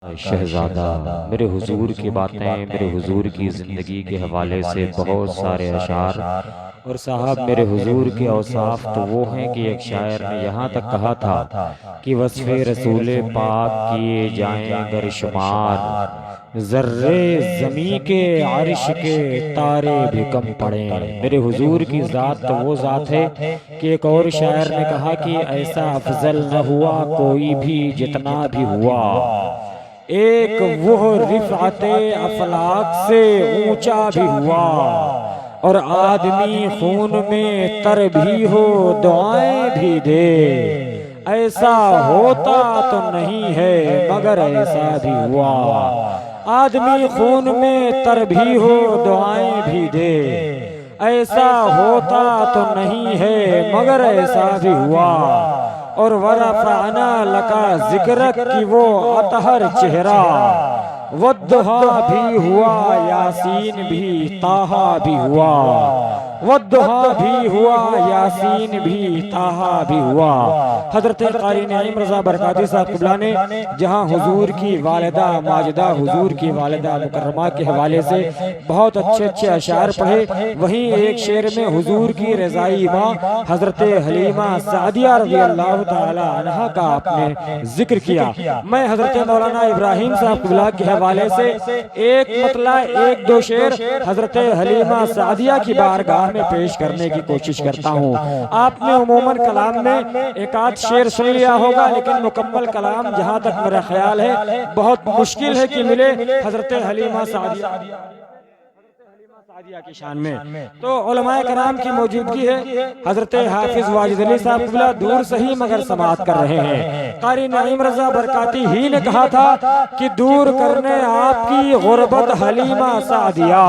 शहज़ादा मेरे हुजूर की बातें, मेरे हुजूर की ज़िंदगी के हवाले से बहुत सारे अशार। और साहब मेरे हुजूर के औसाफ तो वो हैं कि एक शायर ने यहाँ तक कहा था कि वस्फ़े रसूल पाक किए जाएं गर शुमार, ज़र्रे ज़मी के अर्श के तारे भी कम पड़ें। मेरे हुजूर की ज़ात तो वो ज़ात है कि एक और शायर ने कहा कि ऐसा अफजल न हुआ कोई भी जितना भी हुआ, एक वो रिफ़ाते अफलाक से ऊंचा भी हुआ। और आदमी खून में तर भी हो दुआएं भी दे, ऐसा होता तो नहीं है मगर ऐसा भी हुआ। आदमी खून में तर भी हो दुआएं भी दे, ऐसा होता तो नहीं है मगर ऐसा भी हुआ। और वरफ़अना लका ज़िक्रक की वो अतहर चेहरा, वद्दुहा भी हुआ यासीन भी ताहा भी हुआ, वद्दुहा भी हुआ यासीन भी ताहा भी हुआ। हज़रत क़ारी नईम रज़ा बरकाती साहब क़िबला ने जहाँ हुजूर की वालिदा माजिदा, हुजूर की वालिदा मुकर्रमा के हवाले से बहुत अच्छे अच्छे अशार पढ़े, वहीं एक शेर में हुजूर की रज़ाई माँ हज़रत हलीमा सादिया रज़ियल्लाहु ताला अन्हा का आपने जिक्र किया। मैं हज़रत मौलाना इब्राहिम साहब क़िबला के हवाले से एक मतला एक दो शेर हज़रत हलीमा सादिया की बारगाह में पेश करने की कोशिश करता हूँ। आपने उमूमन कलाम में एक आध शेर सुन लिया होगा, लेकिन मुकम्मल कलाम जहाँ तक मेरा ख्याल है बहुत मुश्किल है कि मिले हज़रत हलीमा सादिया की शान में। तो उलमाए कराम की मौजूदगी है। हज़रत हाफिज़ वाजिद अली साहब क़िबला दूर से ही मगर समाअत कर रहे हैं। क़ारी नईम रज़ा बरकाती ही ने कहा था कि दूर करने आपकी गुरबत हलीमा सादिया।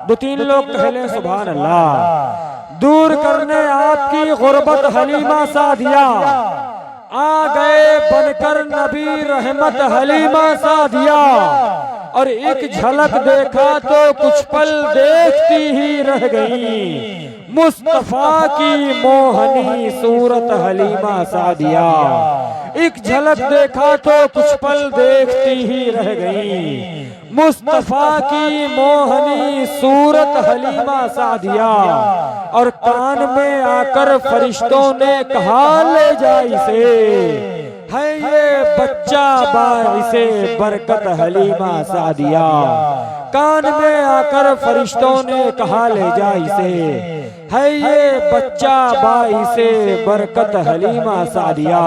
दो तीन लोग कहले सुभान अल्लाह। दूर करने आपकी गुरबत हलीमा सादिया, आ गए बनकर नबी रहमत हलीमा सादिया। और एक झलक देखा तो कुछ पल देखती ही रह गई, मुस्तफा की मोहनी सूरत हलीमा सादिया। एक झलक देखा तो कुछ पल देखती ही रह गई, मुस्तफा की मोहनी सूरत हलीमा सादिया। और कान में आकर फरिश्तों ने कहा ले जा इसे, है ये बच्चा बाइसे बरकत हलीमा सादिया। कान में आकर फरिश्तों ने कहा ले जा इसे, है ये बच्चा बाइसे बरकत हलीमा सादिया।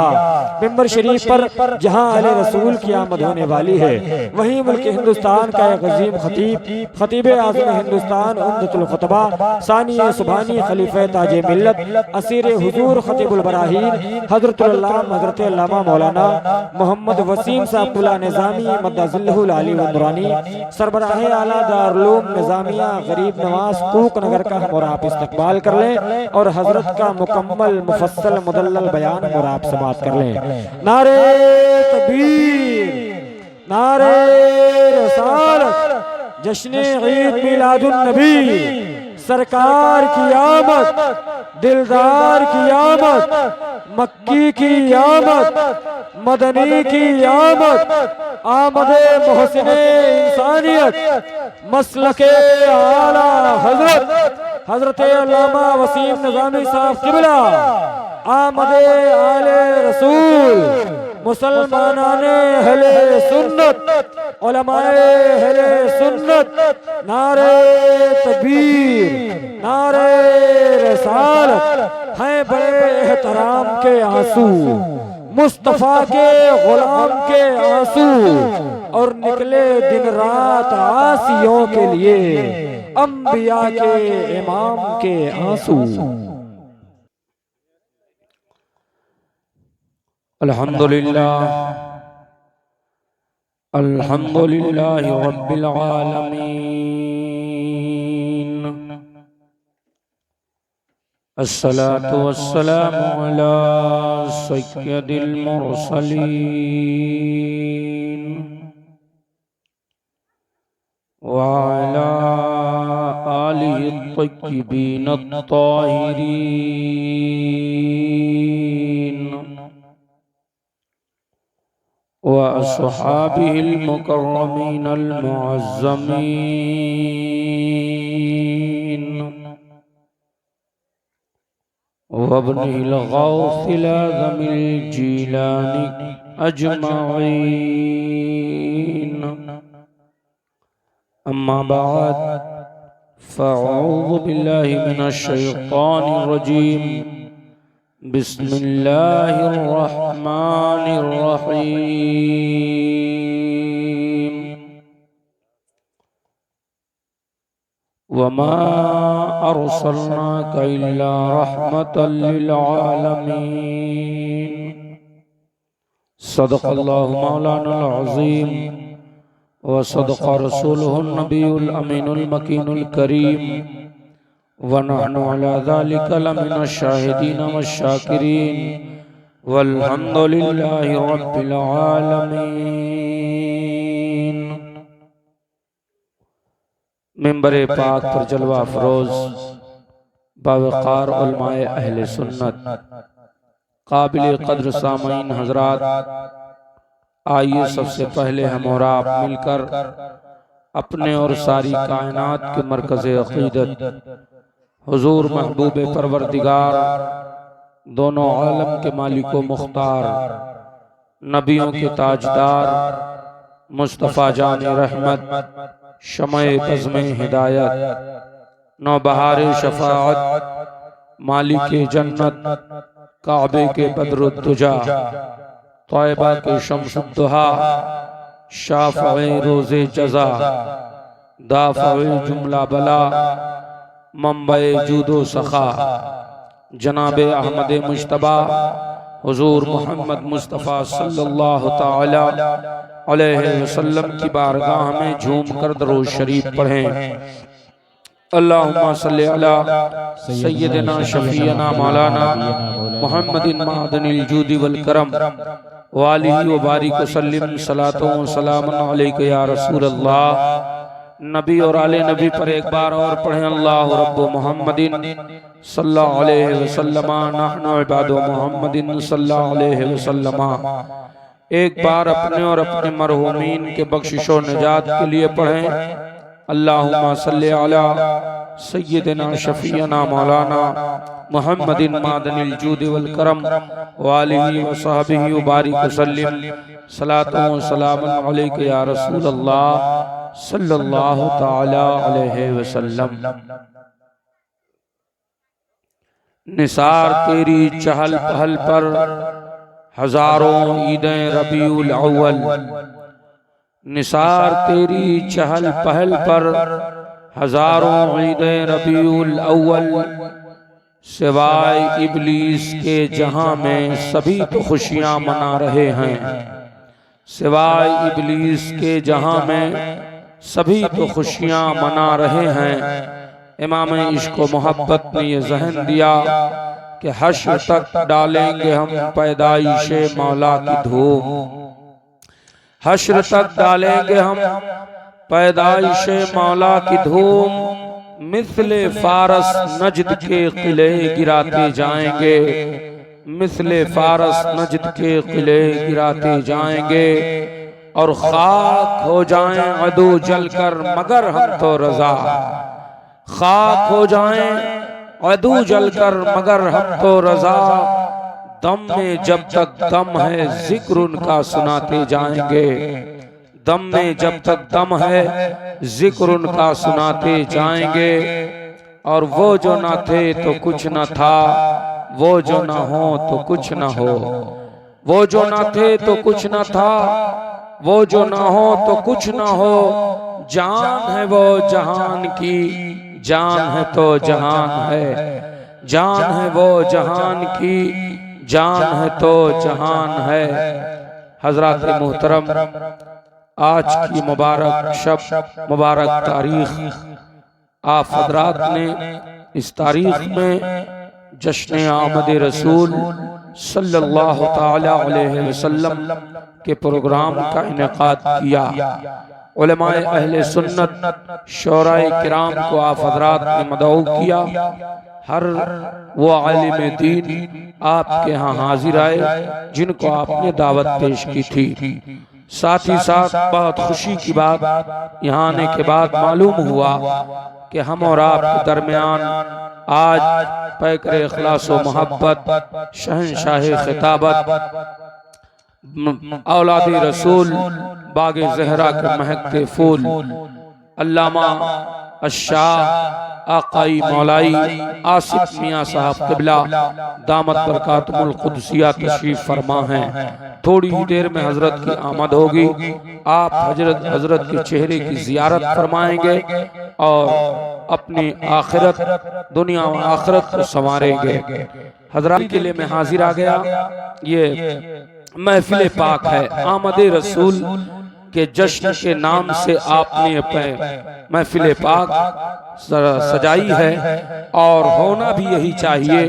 मिंबर शरीफ पर जहाँ अले रसूल की आमद होने वाली है, वहीं मुल्क हिंदुस्तान का एक अजीम खतीब, खतीब आज़म हिंदुस्तान उम्दतुल खुतबा, सानी सुभानी खलीफे ताजे मिल्लत, असीर हुजूर खतीबुल बराहीन हज़रतुल अल्लामा हज़रत अल्लामा मौलाना मोहम्मद वसीम साहब तुल्ला निज़ामी मद्दज़िल्लहुल आली व नूरानी, सरबराह आला दारुल उलूम निज़ामिया गरीब नवाज कूक नगर का और आप इस्तकबाल कर लें और हजरत का मुकम्मल मुफस्सल मुदल्लल बयान और आप समाअत कर लें। नारे तकबीर, नारे रसालत, जश्न ईद मिलादुन नबी, सरकार की आमद, दिलदार की आमद, मक्की की आमद, मदनी की आमद, आमदे मोहसिने इंसानियत, मसलके आला हजरत हजरत अल्लामा वसीम निज़ामी साहब क़िबला, आमदे आले रसूल, मुसलमानाने अहले सुन्नत, उलमाए अहले सुन्नत, नारे तकबीर, नारे रसालत, हैं बड़े एहतराम के आंसू, मुस्तफा के गुलाम के आंसू। और निकले दिन रात आसियों के लिए, अंबिया के इमाम के आंसू। अल्हम्दुलिल्लाह, अल्हम्दुलिल्लाहि रब्बिल आलमीन, अस्सलातु वस्सलामु अला सय्यदिल मुरसलीन व अला आलिहि त्तय्यिबीन अत्ताहिरीन व अस्हाबिहिल मुकर्रमीनल मुअज़्ज़मीन वब्निल गौसिल आज़मिल जीलानी अजमईन। अम्मा बाद फ़अऊज़ु बिल्लाहि मिनश शैतानिर रजीम। बिस्मिल्लाहिर रहमानिर रहीम। वमा अर्सलनाका इल्ला रहमतल लिल आलमीन। सदक़ल्लाहु मौलानाल अज़ीम व सदक़ रसूलुहुन नबियुल अमीनुल मकीनुल करीम व नहनु अला ज़ालिका लमिनश शाहिदीन वश्शाकिरीन वल्हम्दुलिल्लाहि रब्बिल आलमीन। मिंबर पाक पर जलवा फरोज बावक़ार उलमाए अहले सुन्नत काबिल कद्र सामईन हजरात, आइए सबसे पहले हम और आप मिलकर अपने और सारी कायनात के मरकज़े अक़ीदत हुजूर महबूब परवरदिगार, दोनों आलम के मालिको मुख्तार, नबियों के ताजदार, मुस्तफ़ा जान रहमत, शमए बज़्म हिदायत, नौबहार शफ़ाअत, मालिक जन्नत, काबे के बद्रुद्दुजा, तौबा के शम्सुद्दुहा, शाफ़ए रोज़े जज़ा, दाफ़ए जुमला बला, मंबए जूदो सखा, जनाबे अहमद मुज्तबा हुजूर मोहम्मद मुस्तफ़ा सल्लल्लाहु ताला अलैहि वसल्लम की बारगाह में झूम कर दरूद शरीफ पढ़ें। अल्लाहुम्मा सल्लि अला सय्यिदना शफ़ीअना मौलाना मुहम्मदिन मादनिल जूदि वल करम व आलिहि व बारिक वसल्लिम सलातो व सलामुन अलैका या रसूल अल्लाह। नबी और आले नबी पर एक बार और पढ़ें। अल्लाहु रब्बु मुहम्मदिन सल्लल्लाहु अलैहि वसल्लम नहनु इबादु मुहम्मदिन सल्लल्लाहु अलैहि वसल्लम। एक बार अपने और अपने मरहूमीन के बख्शिश व निजात के लिए पढ़ें। अल्लाहुम्मा सल्लि अला सय्यिदना शफ़ीअना मौलाना मुहम्मदिन मादनिल जूदि वल करम व आलिहि व सहबिहि व बारिक वसल्लिम सलातो व सलामुन अलैका या रसूल अल्लाह सल्लल्लाहु ताला अलैहि वसल्लम। निसार तेरी चहल पहल पर हजारों ईदें रबीउल अव्वल। निसार तेरी चहल पहल पर हजारों ईदें रबीउल अव्वल। सिवाय इब्लीस के जहां में सभी तो खुशियां मना रहे हैं। सिवाय इब्लीस के जहां में सभी तो खुशियां मना रहे हैं। इमाम इश्क व मोहब्बत ने ये जहन दिया कि हश्र तक डालेंगे हम पैदाइशे मौला की धूम। हश्र तक डालेंगे हम पैदाइशे मौला की धूम। मिस्ले फारस नजद के किले गिराते जाएंगे। मिस्ले फारस नजद के किले गिराते जाएंगे और खाक हो जाएं अदू जलकर मगर हम तो रजा। खाक हो जाएं अदू जलकर मगर हम तो रजा। दम में जब तक दम है जिक्र उनका सुनाते जाएंगे। दम में जब तक दम है जिक्र उनका सुनाते जाएंगे। और वो जो ना थे तो कुछ न था, वो जो ना हो तो कुछ न हो। वो जो ना थे तो कुछ न था, वो जो ना हो तो कुछ न हो। जान है वो जहान की, जान है तो जहान है। जान है वो जहान की, जान है तो जहान है। हजरत मोहतरम, आज की मुबारक शब, मुबारक तारीख, आप हजरात ने इस तारीख में जश्न आमद रसूल सल्लल्लाहु ताला अलैहि वसल्लम के प्रोग्राम का इनेकाद किया। उलमाए अहले सुन्नत शोराए किराम को आप हजरात ने मदऊ किया। हर वो आलिम दीन आपके यहाँ हाजिर आए जिनको आपने दावत पेश की थी। साथ ही साथ बहुत खुशी की बात यहाँ आने के बाद मालूम हुआ कि हम और आपके दरमियान आज पैकर इखलास व मोहब्बत शहंशाह खिताबत औलाद रसूल बागे ज़हरा के महकते फूल अल्लामा अशाह आकाई मौलाई आसिफ मियाँ साहब क़िबला दामत बरकातुहुल क़ुदसिया तशरीफ़ फरमा हैं। थोड़ी ही देर में हजरत की आमद होगी। आप हजरत के चेहरे की ज़ियारत फरमाएंगे और अपनी आखिरत दुनिया व आखिरत को संवारेंगे। हजरत के लिए मैं हाजिर आ गया। ये महफिल पाक है, आमद रसूल के जश्न के नाम से आपने महफिल पाक सजाई है और होना भी यही चाहिए,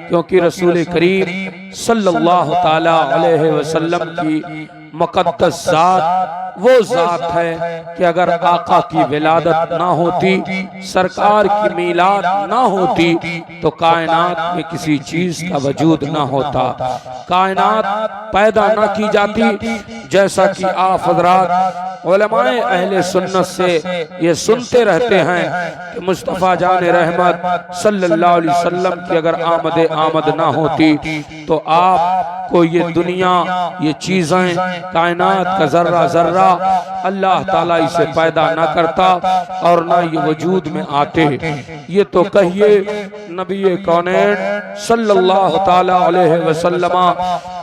क्योंकि रसूल करीम सल्लल्लाहु ताला अलैहि वसल्लम की मुक़द्दस ज़ात वो ज़ात है कि अगर आका की विलादत ना होती, सरकार की मीलाद ना होती, तो कायनात में किसी चीज़ का वजूद ना होता, कायनात पैदा ना की जाती। जैसा कि आप हज़रात उलमाए अहले सुन्नत से ये सुनते रहते हैं कि मुस्तफ़ा जान रहमत सल्लल्लाहु अलैहि वसल्लम की अगर आमद ना होती तो आपको ये दुनिया, ये चीज़ें, कायनात का ज़र्रा ज़र्रा अल्लाह ताला इसे पैदा ना करता और ना ये वजूद में आते। ये तो कहिए नबी कौनैन सल्लल्लाहु ताला अलैहि वसल्लम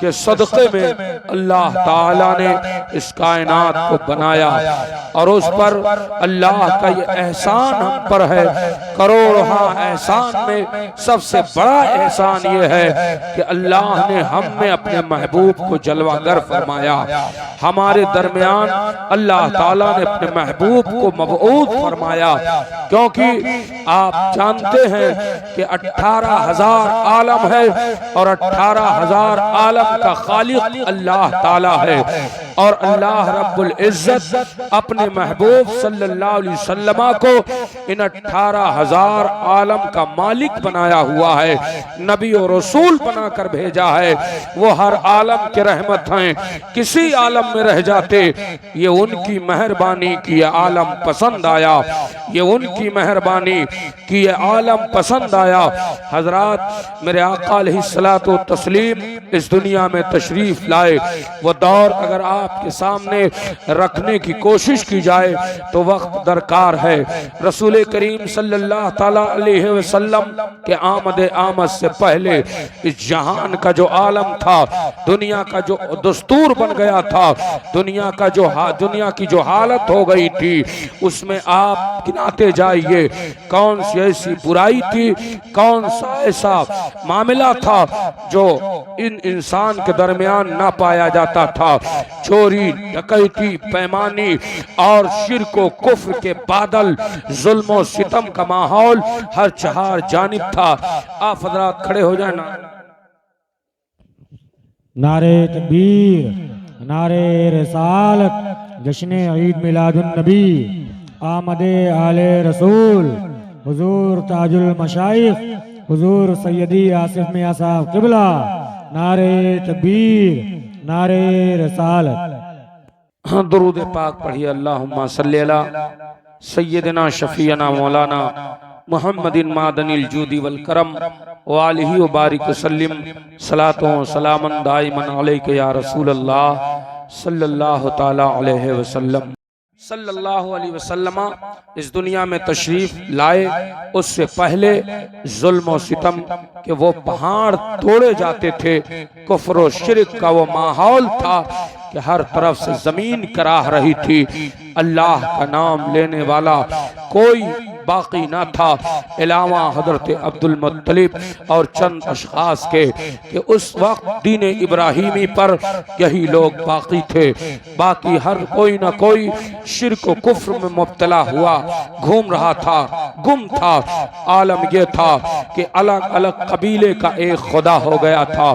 के सदक़े में अल्लाह ताला ने इस कायनात को बनाया और उस पर अल्लाह का ये एहसान हम पर है। करोड़ों एहसान में सबसे बड़ा एहसान ये है कि अल्लाह ने हम में अपने महबूब को जलवागर फरमाया। हमारे दरमियान अल्लाह ताला ने अपने महबूब को मबऊद फरमाया, क्योंकि आप जानते हैं कि 18,000 आलम है और 18,000 आलम का खालिक अल्लाह ताला है और अल्लाह रब्बुल इज्जत अपने महबूब सल्लल्लाहु अलैहि वसल्लम को इन 18,000 आलम का मालिक बनाया हुआ है, नबी और रसूल बनाकर भेजा है। वो हर आलम के रहमत हैं, किसी आलम में रह जाते, ये उनकी मेहरबानी की ये आलम पसंद आया, ये उनकी मेहरबानी की ये आलम पसंद आया। हजरात मेरे आका अलैहिस्सलातु तस्लीम इस दुनिया में तशरीफ लाए, वो दौर अगर आपके सामने रखने की कोशिश की जाए तो वक्त दरकार है। रसूल करीम सल्लल्लाहु ताला अलैहि वसल्लम के आमद से पहले इस जहान का जो आलम था, दुनिया का जो दस्तूर बन गया था, दुनिया की जो हालत हो गई थी, उसमें आप गिनाते जाइए कौन सी ऐसी बुराई थी, कौन सा ऐसा मामला था जो इन इंसान के दरमियान ना पाया जाता था। चोरी, डकैती, पैमानी और शिर्क व कुफ्र के बादल, जुल्म और सितम का माहौल हर चार जानिब था। आप हजरात खड़े हो जाए ना। नारे तकबीर, नारे रिसालत, जश्न ईद मिलादुन नबी, आमदे आले रसूल, हुजूर ताजुल मशाइख, हुजूर सैयदी आसिफ मियां साहब क़िबला, नारे तकबीर, नारे रिसालत। हाँ, दुरूद पाक पढ़िए। अल्लाहुम्मा सल्ली अला सय्यदना शफीना मौलाना मुहम्मदिन मादनिल जूदी वल करम व आलिहि व बारिक वसल्लिम सलातो सलामन दाइमन अलैका या रसूल अल्लाह सल्लल्लाहु ताला अलैहि वसल्लम। सल्लल्लाहु अलैहि वसल्लम इस दुनिया में तशरीफ लाए, उससे पहले जुल्म और सितम के वो पहाड़ तोड़े जाते थे, कुफ्र और शिर्क का वो माहौल था कि हर तरफ से जमीन कराह रही थी। अल्लाह का नाम लेने वाला कोई बाकी ना था अलावा हजरत अब्दुल मुत्तलिब और चंद अशखास के कि उस वक्त दीन इब्राहिमी पर यही लोग बाकी थे। बाकी हर कोई ना कोई शिर्क व कुफ्र में मुब्तला हुआ घूम रहा था। गुम था। आलम यह था कि अलग अलग कबीले का एक खुदा हो गया था,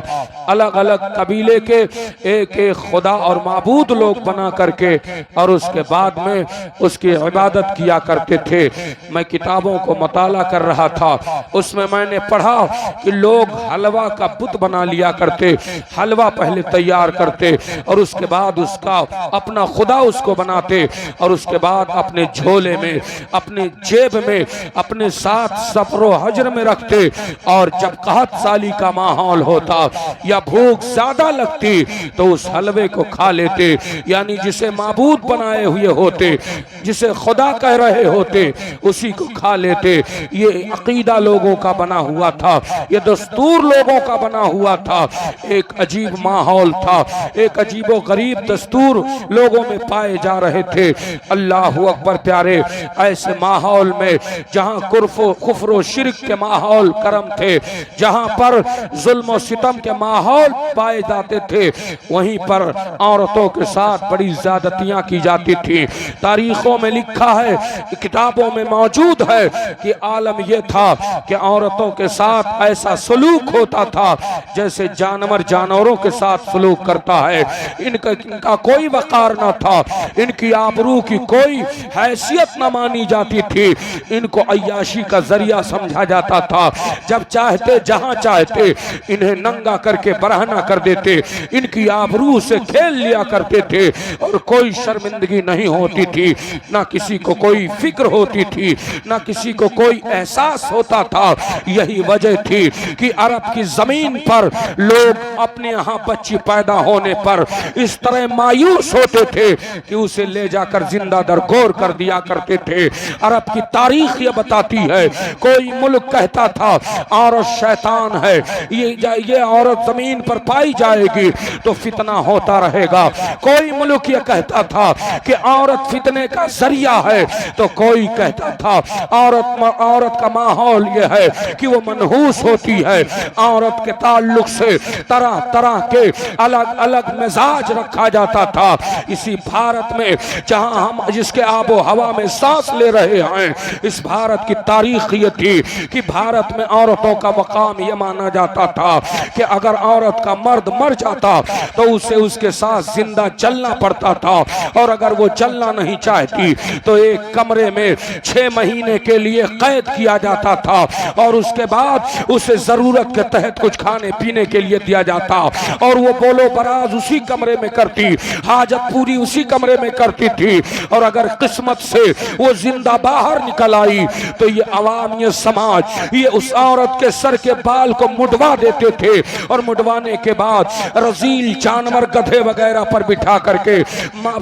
अलग अलग कबीले के एक एक खुदा और माबूद लोग बना करके और उसके बाद में उसकी इबादत किया करते थे। मैं किताबों को मुताला कर रहा था, उसमें मैंने पढ़ा कि लोग हलवा का बुत बना लिया करते, हलवा पहले तैयार करते और उसके बाद उसका अपना खुदा उसको बनाते और उसके बाद अपने झोले में, अपने जेब में, अपने साथ सफरो हजर में रखते और जब कहत साली का माहौल होता या भूख ज्यादा लगती तो उस हलवे को खा लेते, यानी जिसे माबूद बनाए हुए होते, जिसे खुदा कह रहे होते, उसी को खा लेते। ये अकीदा लोगों का बना हुआ था, ये दस्तूर लोगों का बना हुआ था। एक अजीब माहौल था, एक अजीबो गरीब दस्तूर लोगों में पाए जा रहे थे। अल्लाह अकबर प्यारे, ऐसे माहौल में जहां कुफ्र शिरक के माहौल करम थे, जहां पर जुल्म और सितम के माहौल पाए जाते थे, वहीं पर औरतों के साथ बड़ी ज्यादतियां की जाती थी। तारीखों में लिखा है, किताबों में मौजूद है कि आलम यह था कि औरतों के साथ ऐसा सलूक होता था जैसे जानवर जानवरों के साथ सलूक करता है। इनका कोई वकार न था, इनकी आबरू की कोई हैसियत न मानी जाती थी, इनको अय्याशी का जरिया समझा जाता था। जब चाहते जहां चाहते इन्हें नंगा करके बरहना कर देते, इनकी आबरू से खेल लिया करते थे और कोई शर्मिंदगी नहीं होती थी, ना किसी को कोई फिक्र होती थी, ना किसी को कोई एहसास होता था। यही वजह थी कि अरब की जमीन पर लोग अपने यहाँ बच्ची पैदा होने पर इस तरह मायूस होते थे कि उसे ले जाकर जिंदा दरगोर कर दिया करते थे। अरब की तारीख ये बताती है, कोई मुल्क कहता था औरत शैतान है, ये औरत जमीन पर पाई जाएगी तो फितना होता रहेगा। कोई मुल्क ये कहता था कि औरत फितने का जरिया है, तो कोई कहता था औरत का माहौल ये है कि वो मनहूस होती है। औरत के ताल्लुक से तरह तरह के अलग अलग मिजाज रखा जाता था। इसी भारत में जहां हम जिसके आबो हवा में सांस ले रहे हैं, इस भारत की तारीख ये थी कि भारत में औरतों का मकाम ये माना जाता था कि अगर औरत का मर्द मर जाता तो उसे उसके साथ जिंदा चलना पड़ता था, और अगर वो चलना नहीं चाहती तो एक कमरे में 6 महीने के लिए कैद किया जाता था और उसके बाद उसे जरूरत के तहत कुछ खाने पीने के लिए दिया जाता और वो बोलो बराज उसी कमरे में करती, हाजत पूरी उसी कमरे में करती थी। और अगर किस्मत से वो जिंदा बाहर निकल आई तो ये अवाम, ये समाज, ये उस औरत के सर के बाल को मुड़वा देते थे और मुड़वाने के बाद रजील जानवर गधे वगैरह पर बिठा करके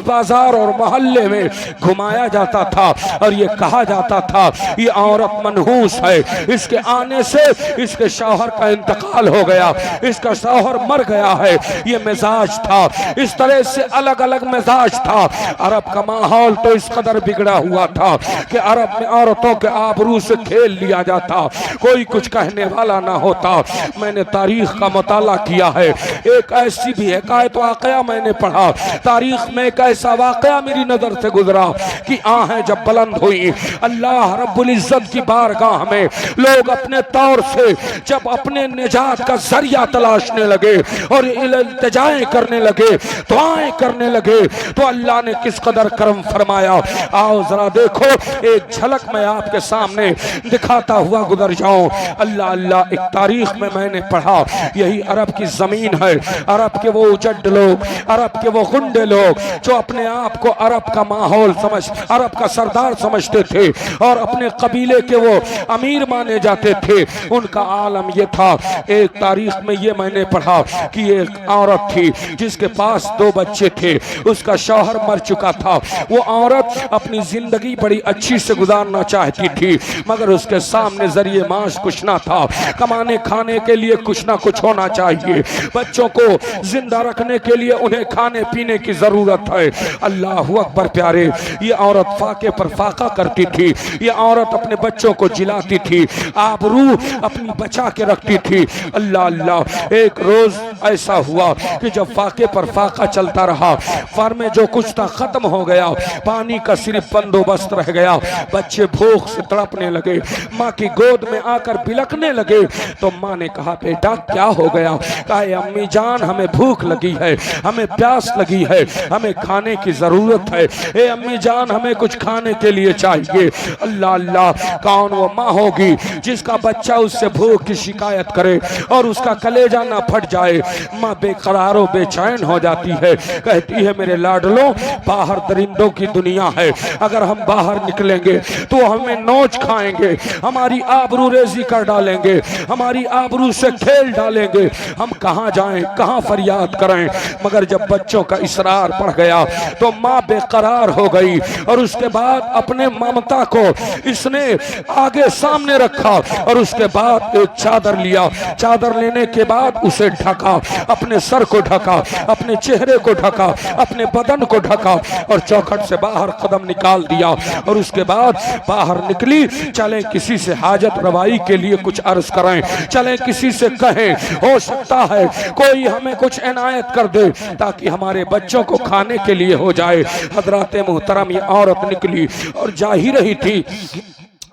बाजार और मोहल्ले में घुमाया जाता था और ये कहा जाता था ये औरत मनहूस है, इसके आने से इसके शौहर का इंतकाल हो गया, इसका शौहर मर गया है। ये मिजाज था, इस तरह से अलग अलग मिजाज था। अरब का माहौल तो इस कदर बिगड़ा हुआ था कि अरब में औरतों के आबरू से खेल लिया जाता, कोई कुछ कहने वाला ना होता। मैंने तारीख का मुताला किया है, एक ऐसी भी हकायत वाकया मैंने पढ़ा, तारीख में एक ऐसा वाकया मेरी नजर से गुजरा कि आहें जब बुलंद हुई अल्लाह रब्बुल इज्जत की बारगाह में, लोग अपने तौर से जब अपने निजात का जरिया तलाशने लगे और इल्तिजाएं करने लगे, दुआएं करने लगे, तो अल्लाह ने किस कदर करम फरमाया। आओ जरा देखो, एक झलक मैं आपके सामने दिखाता हुआ गुजर जाऊं। अल्लाह अल्लाह, एक तारीख में मैंने पढ़ा, यही अरब की जमीन है, अरब के वो उजड लोग, अरब के वो गुंडे लोग जो अपने आप को अरब का माहौल समझ, अरब का सरदार समझते थे और अपने कबीले के वो अमीर माने जाते थे, उनका आलम ये था। एक तारीख में ये मैंने पढ़ा कि एक औरत थी जिसके पास 2 बच्चे थे, उसका शौहर मर चुका था। वो औरत अपनी जिंदगी बड़ी अच्छी से गुजारना चाहती थी, मगर उसके सामने जरिए माश कुछ ना था, कमाने खाने के लिए कुछ ना कुछ होना चाहिए, बच्चों को जिंदा रखने के लिए उन्हें खाने पीने की जरूरत है। अल्लाह अकबर प्यारे, ये औरत फाके पर फाका करती थी, ये औरत अपने बच्चों को जिलाती थी, आबरू अपनी बचा के रखती थी। अल्लाह अल्लाह, एक रोज ऐसा हुआ कि जब फाके पर फाका चलता रहा, फर में जो कुछ था खत्म हो गया, पानी का सिर्फ बंदोबस्त रह गया, बच्चे भूख से तड़पने लगे, माँ की गोद में आकर बिलखने लगे। तो माँ ने कहा बेटा क्या हो गया? कहा अम्मी जान हमें भूख लगी है, हमें प्यास लगी है, हमें खाने की जरूरत है। ए अम्मी जान हमें कुछ खाने के लिए चाहिए। अल्लाह अल्लाह, कौन वो माँ होगी जिसका बच्चा उससे भूख की शिकायत करे और उसका कलेजा ना फट जाए? माँ बेकरार और बेचैन हो जाती है, कहती है मेरे लाडलों बाहर दरिंदों की दुनिया है, अगर हम बाहर निकलेंगे तो हमें नोच खाएंगे, हमारी आबरू रेजी कर डालेंगे, हमारी आबरू से खेल डालेंगे, हम कहाँ जाएं, कहाँ फरियाद करें? मगर जब बच्चों का इसरार पड़ गया तो माँ बेकरार हो गई और उसके बाद अपने ममता को इसने आगे सामने रखा और उसके बाद एक चादर लिया। चादर लेने के बाद उसे ढका, अपने सर को ढका, अपने चेहरे को ढका, अपने बदन को ढका और चौखट से बाहर कदम निकाल दिया और उसके बाद बाहर निकली। चले किसी से हाजत रवाई के लिए कुछ अर्ज करें, चले किसी से कहें, हो सकता है कोई हमें कुछ इनायत कर दे ताकि हमारे बच्चों को खाने के लिए हो जाए। हजरात मोहतरम ये औरत निकली और जा ही रही थी,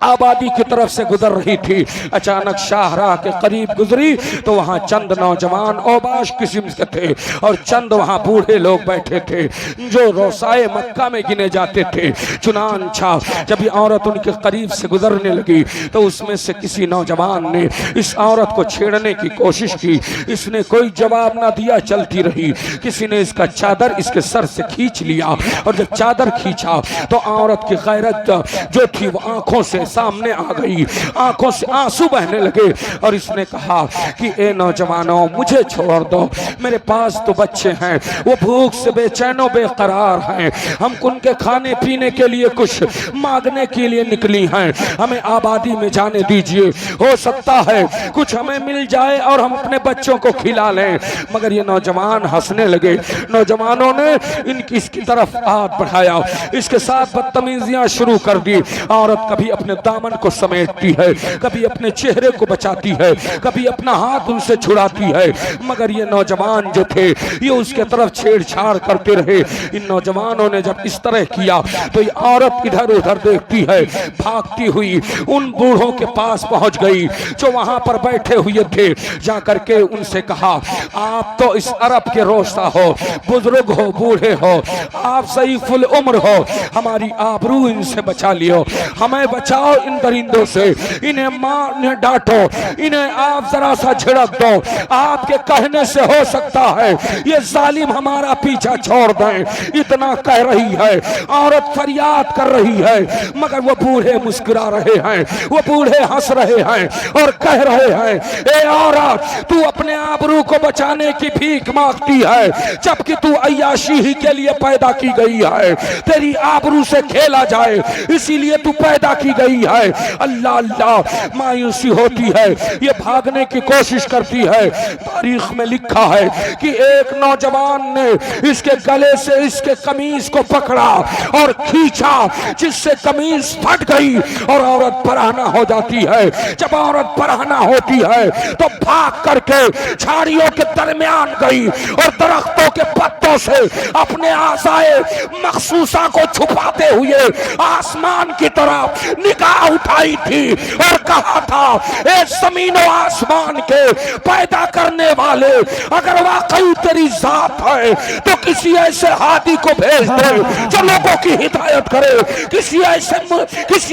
आबादी की तरफ से गुजर रही थी। अचानक शाहराह के करीब गुजरी तो वहां चंद नौजवान औबाश किस्म के थे और चंद वहां बूढ़े लोग बैठे थे जो रोसाए मक्का में गिने जाते थे। चुनांचा जब ये औरत उनके करीब से गुजरने लगी तो उसमें से किसी नौजवान ने इस औरत को छेड़ने की कोशिश की। इसने कोई जवाब ना दिया, चलती रही। किसी ने इसका चादर इसके सर से खींच लिया और जब चादर खींचा तो औरत की गैरत जो थी वो आंखों से सामने आ गई, आंखों से आंसू बहने लगे और इसने कहा कि ए नौजवानों मुझे छोड़ दो, मेरे पास तो बच्चे हैं, वो भूख से बेचैनो बेकरार हैं, हम उनके खाने पीने के लिए कुछ मांगने के लिए निकली हैं, हमें आबादी में जाने दीजिए, हो सकता है कुछ हमें मिल जाए और हम अपने बच्चों को खिला लें। मगर ये नौजवान हंसने लगे। नौजवानों ने इसकी तरफ हाथ बढ़ाया, इसके साथ बदतमीजियां शुरू कर दी। औरत कभी अपने दामन को समेटती है, कभी अपने चेहरे को बचाती है, कभी अपना हाथ उनसे छुड़ाती है। मगर ये नौजवान जो थे ये उसके तरफ छेड़छाड़ करते रहे। इन नौजवानों ने जब इस तरह किया तो ये औरत इधर उधर देखती है, भागती हुई उन बूढ़ों के पास पहुंच गई जो वहां पर बैठे हुए थे। जाकर के उनसे कहा आप तो इस अरब के रोस्ता हो, बुजुर्ग हो, बूढ़े हो, आप सही फुल उम्र हो, हमारी आबरू इनसे बचा लियो, हमें बचाओ इन दरिंदों से, इन्हें मार, इन्हें डांटो, इन्हें आप जरा सा झिड़क दो, आपके कहने से हो सकता है ये जालिम हमारा पीछा छोड़ दें। इतना कह रही है, औरत फरियाद कर रही है, मगर वो बूढ़े मुस्कुरा रहे हैं, वो बूढ़े हंस रहे हैं और कह रहे हैं ए औरत तू अपने आबरू को बचाने की भीख मांगती है जबकि तू अय्याशी ही के लिए पैदा की गई है, तेरी आबरू से खेला जाए इसीलिए तू पैदा की गई है। अल्लाह अल्लाह, मायूसी होती है, ये भागने की कोशिश करती है। तारीख में लिखा है कि एक नौजवान ने इसके गले से इसके कमीज को पकड़ा और खींचा जिससे कमीज फट गई और औरत पराहना हो जाती है। जब औरत पराहना होती है तो भाग करके झाड़ियों के दरमियान गई और दरख्तों के पत्तों से अपने आसाए मखसूसा को छुपाते हुए आसमान की तरफ निगाह उठाई थी और कहा था ए जमीन और आसमान के पैदा करने वाले, अगर वाकई तेरी जात है तो किसी ऐसे हादी को भेज दे जो लोगों की हिदायत करे, किसी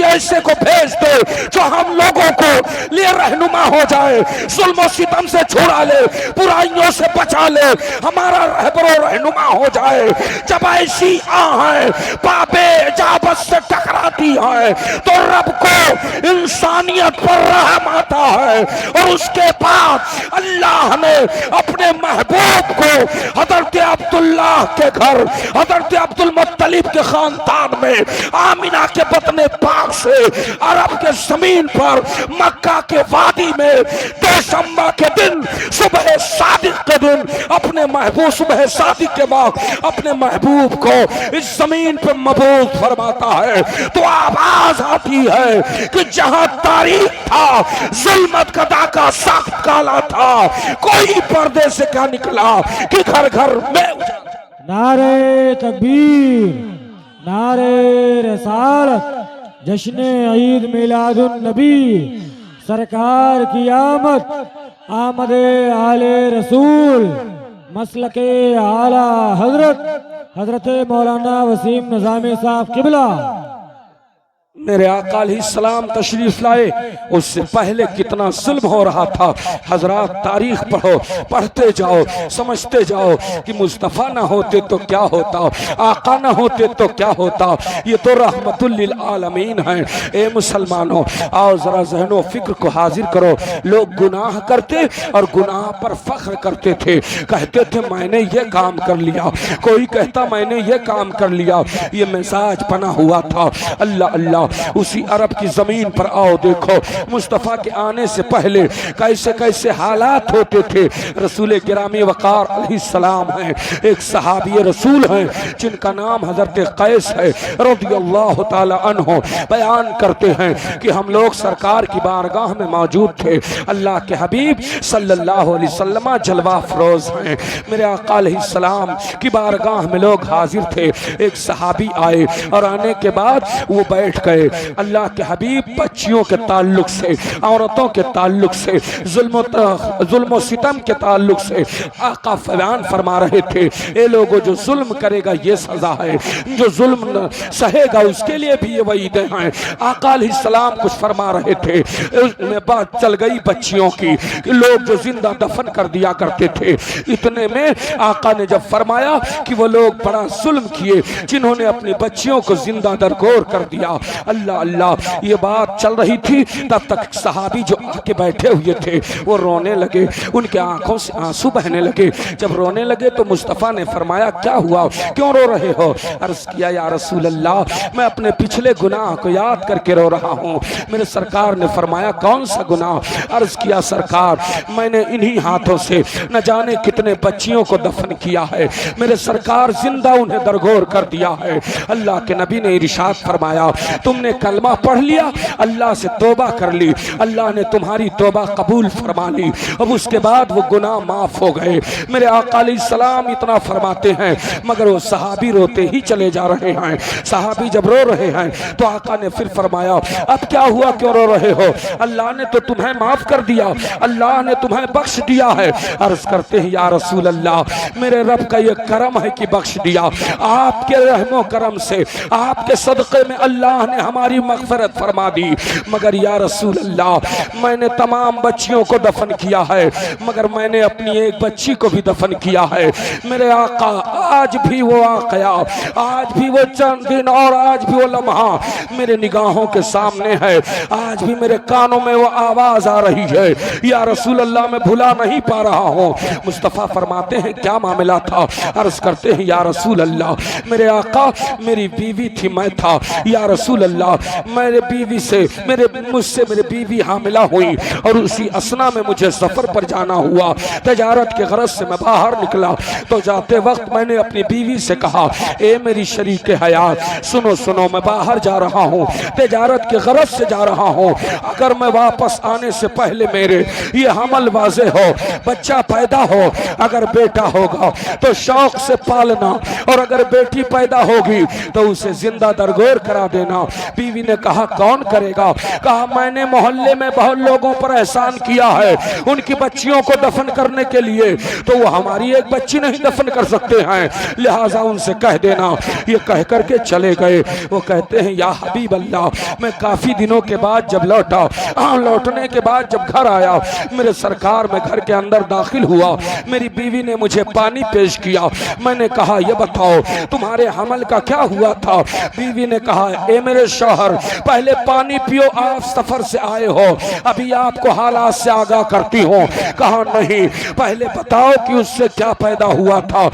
ऐसे को भेज दे जो हम लोगों को लिए रहनुमा हो जाए, जुल्म सितम से छुड़ा ले, बुराइयों से बचा ले, हमारा रहबरो रहनुमा हो जाए। जब ऐसी आहें पापे इजाबत से टकराती है तो रब को इंसानियत पर रहम आता है और उसके बाद अल्लाह ने अपने महबूब को हजरत अब्दुल्लाह के घर, हजरत अब्दुल मुत्तलिब के खानदान में, आमिना के बतने पाक से अरब के जमीन पर मक्का के वादी में दोशंबा के दिन सुबह सादिक के दिन अपने महबूब, सुबह सादिक के बाद अपने महबूब को इस जमीन पर मबूस फरमाता है तो आवाज आती है कि जहां तारीख था जुल्मत का डाका सख्त काला था, कोई पर्दे से क्या निकला कि घर घर में। नारे तकबीर, नारे रिसालत, जश्न ईद मिलादुन नबी सरकार की आमद आले रसूल मसलके आला हजरत मौलाना वसीम निज़ामी साहब किबला मेरे आका अलैहिस्सलाम तशरीफ लाए, उससे पहले कितना जुल्म हो रहा था। हजरात तारीख पढ़ो, पढ़ते जाओ, समझते जाओ कि मुस्तफ़ा ना होते तो क्या होता, आका ना होते तो क्या होता। ये तो रहमतुल लिल आलमीन है। ए मुसलमानों, आओ जरा ज़हनो फिक्र को हाजिर करो। लोग गुनाह करते और गुनाह पर फख्र करते थे, कहते थे मैंने ये काम कर लिया, कोई कहता मैंने ये काम कर लिया, ये मिजाज बना हुआ था। अल्लाह अल्लाह, उसी अरब की जमीन पर आओ देखो मुस्तफ़ा के आने से पहले कैसे कैसे हालात होते थे। रसूल गिरामी वक़ार अलैहिस्सलाम हैं, एक सहाबी रसूल हैं जिनका नाम हजरत कैस है रज़ियल्लाहु ताला अन्हु, बयान करते हैं कि हम लोग सरकार की बारगाह में मौजूद थे। अल्लाह के हबीब सल्लल्लाहु अलैहि वसल्लम जलवा फरोज हैं। मेरे आका अलैहिस्सलाम की बारगाह में लोग हाजिर थे। एक सहाबी आए और आने के बाद वो बैठ गए। अल्लाह के हबीब बच्चियों के ताल्लुक से, औरतों के ताल्लुक से, जुल्म सितम के ताल्लुक से आका बयान फरमा रहे थे, ये लोगों जो जुल्म करेगा ये सजा है, जो जुल्म सहेगा उसके लिए भी ये वईदें हैं। आका अलैहिस्सलाम कुछ फरमा रहे थे, उसमें बात चल गई बच्चियों की कि लोग जो जिंदा दफन कर दिया करते थे। इतने में आका ने जब फरमाया कि वो लोग बड़ा जुल्म किए जिन्होंने अपनी बच्चियों को जिंदा दरगोर कर दिया। अल्लाह अल्लाह, ये बात चल रही थी, तब तक सहाबी जो आके बैठे हुए थे वो रोने लगे, उनके आंखों से आंसू बहने लगे। जब रोने लगे तो मुस्तफ़ा ने फरमाया क्या हुआ, क्यों रो रहे हो? अर्ज किया या रसूल अल्लाह, मैं अपने पिछले गुनाह को याद करके रो रहा हूँ। मेरे सरकार ने फरमाया कौन सा गुनाह? अर्ज किया सरकार, मैंने इन्हीं हाथों से न जाने कितने बच्चियों को दफन किया है, मेरे सरकार जिंदा उन्हें दरगोर कर दिया है। अल्लाह के नबी ने इरशाद फरमाया तुमने कलमा पढ़ लिया, अल्लाह से तौबा कर ली, अल्लाह ने तुम्हारी तौबा कबूल फरमा ली, अब उसके बाद वो गुनाह माफ हो गए। मेरे आका अलैहिस्सलाम इतना फरमाते हैं मगर वो सहाबी रोते ही चले जा रहे हैं। सहाबी जब रो रहे हैं तो आका ने फिर फरमाया अब क्या हुआ, क्यों रो रहे हो? अल्लाह ने तो तुम्हें माफ कर दिया, अल्लाह ने तुम्हें बख्श दिया है। अर्ज करते हैं या रसूल अल्लाह, मेरे रब का ये करम है कि बख्श दिया, आपके रहमो करम से, आपके सदक़े में अल्लाह ने हमारी मग़फ़िरत फरमा दी। मगर या रसूल अल्लाह, मैंने तमाम बच्चियों को दफन किया है मगर मैंने अपनी एक बच्ची को भी दफन किया है। मेरे आका आज भी वो वाक़या, आज भी वो चंद दिन और आज भी वो लम्हा मेरे निगाहों के सामने है, आज भी मेरे कानों में वो आवाज आ रही है। या रसूल अल्लाह, मैं भुला नहीं पा रहा हूँ। मुस्तफ़ा फरमाते हैं क्या मामला था? अर्ज करते हैं या रसूल अल्लाह, मेरे आका मेरी बीवी थी, मैं था। या रसूल अल्लाह, मेरे बीवी से मुझसे मेरी बीवी हामिला हुई और उसी असना में मुझे सफर पर जाना हुआ। तजारत के गरज से मैं बाहर निकला तो जाते वक्त मैंने अपनी बीवी से कहा ए मेरी शरीक हयात, सुनो सुनो, मैं बाहर जा रहा हूँ, तजारत के गरज से जा रहा हूँ, अगर मैं वापस आने से पहले मेरे ये हमल वाजे हो, बच्चा पैदा हो, अगर बेटा होगा तो शौक से पालना और अगर बेटी पैदा होगी तो उसे जिंदा दरगोर करा देना। बीवी ने कहा कौन करेगा? कहा मैंने मोहल्ले में बहुत लोगों पर एहसान किया है उनकी बच्चियों को दफन करने के लिए, तो वो हमारी एक बच्ची नहीं दफन कर सकते हैं, लिहाजा उनसे कह देना। ये कह करके चले गए। वो कहते हैं या हबीब अल्लाह, मैं काफी दिनों के बाद जब लौटा, लौटने के बाद जब घर आया, मेरे सरकार में घर के अंदर दाखिल हुआ, मेरी बीवी ने मुझे पानी पेश किया। मैंने कहा ये बताओ तुम्हारे हमल का क्या हुआ था? बीवी ने कहा ए मेरे शौहर, पहले पानी पियो, आप सफर से आए हो, अभी आपको हालात से आगाह करती हूँ। कहा नहीं, पहले बताओ कि उससे क्या पैदा हुआ था,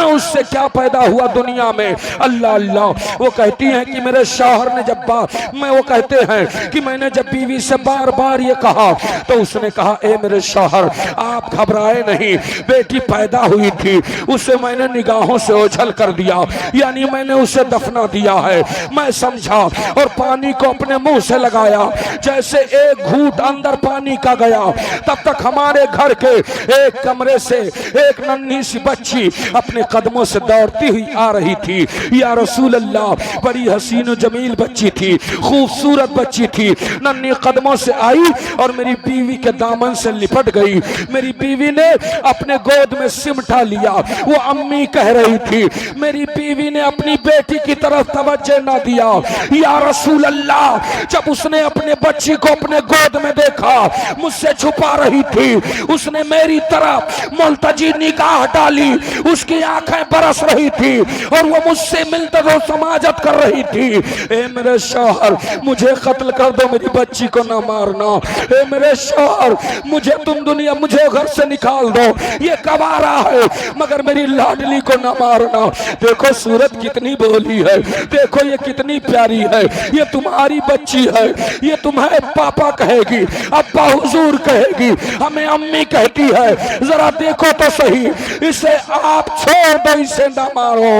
उससे क्या पैदा हुआ दुनिया में। अल्लाह अल्लाह, वो कहती हैं कि मेरे शौहर ने जब वो कहते हैं कि मैंने जब बीवी से बार बार ये कहा तो उसने कहा ए मेरे शौहर आप घबराए नहीं, बेटी पैदा हुई थी, उसे मैंने निगाहों से ओझल कर दिया, यानी मैंने उसे दफना दिया है। मैं समझा और पानी को अपने मुंह से लगाया। जैसे एक घूंट अंदर पानी का गया, तब तक हमारे घर के एक कमरे से एक नन्ही सी बच्ची अपने कदमों से दौड़ती हुई आ रही थी। या रसूल अल्लाह, बड़ी हसीन जमील बच्ची थी, खूबसूरत बच्ची थी। नन्ही कदमों से आई और मेरी बीवी के दामन से लिपट गई। मेरी बीवी ने अपने गोद में सिमटा लिया। वो अम्मी कह रही थी। मेरी बीवी ने अपनी बेटी की तरफ तवज्जो ना दिया। या रसूल अल्लाह, जब उसने अपने बच्ची को अपने गोद में देखा, मुझसे छुपा रही थी, उसने मेरी तरफ मुल्तजी निगाह डाली। उसकी आंखें बरस रही थी और वो मुझसे मिलते हुए समाजत कर रही थी। ए मेरे शौहर, मुझे कत्ल कर दो, मेरी बच्ची को ना मारना। ए मेरे शौहर, मुझे घर से निकाल दो, ये गवारा है, मगर मेरी लाडली को ना मारना। देखो सूरत कितनी भोली है, देखो ये कितनी प्यारी है, ये तुम्हारी बच्ची है, ये तुम्हें पापा कहेगी, अब्बा हुजूर कहेगी, हमें अम्मी कहती है। जरा देखो तो सही, इसे आप छोड़ दो, इसे ना मारो।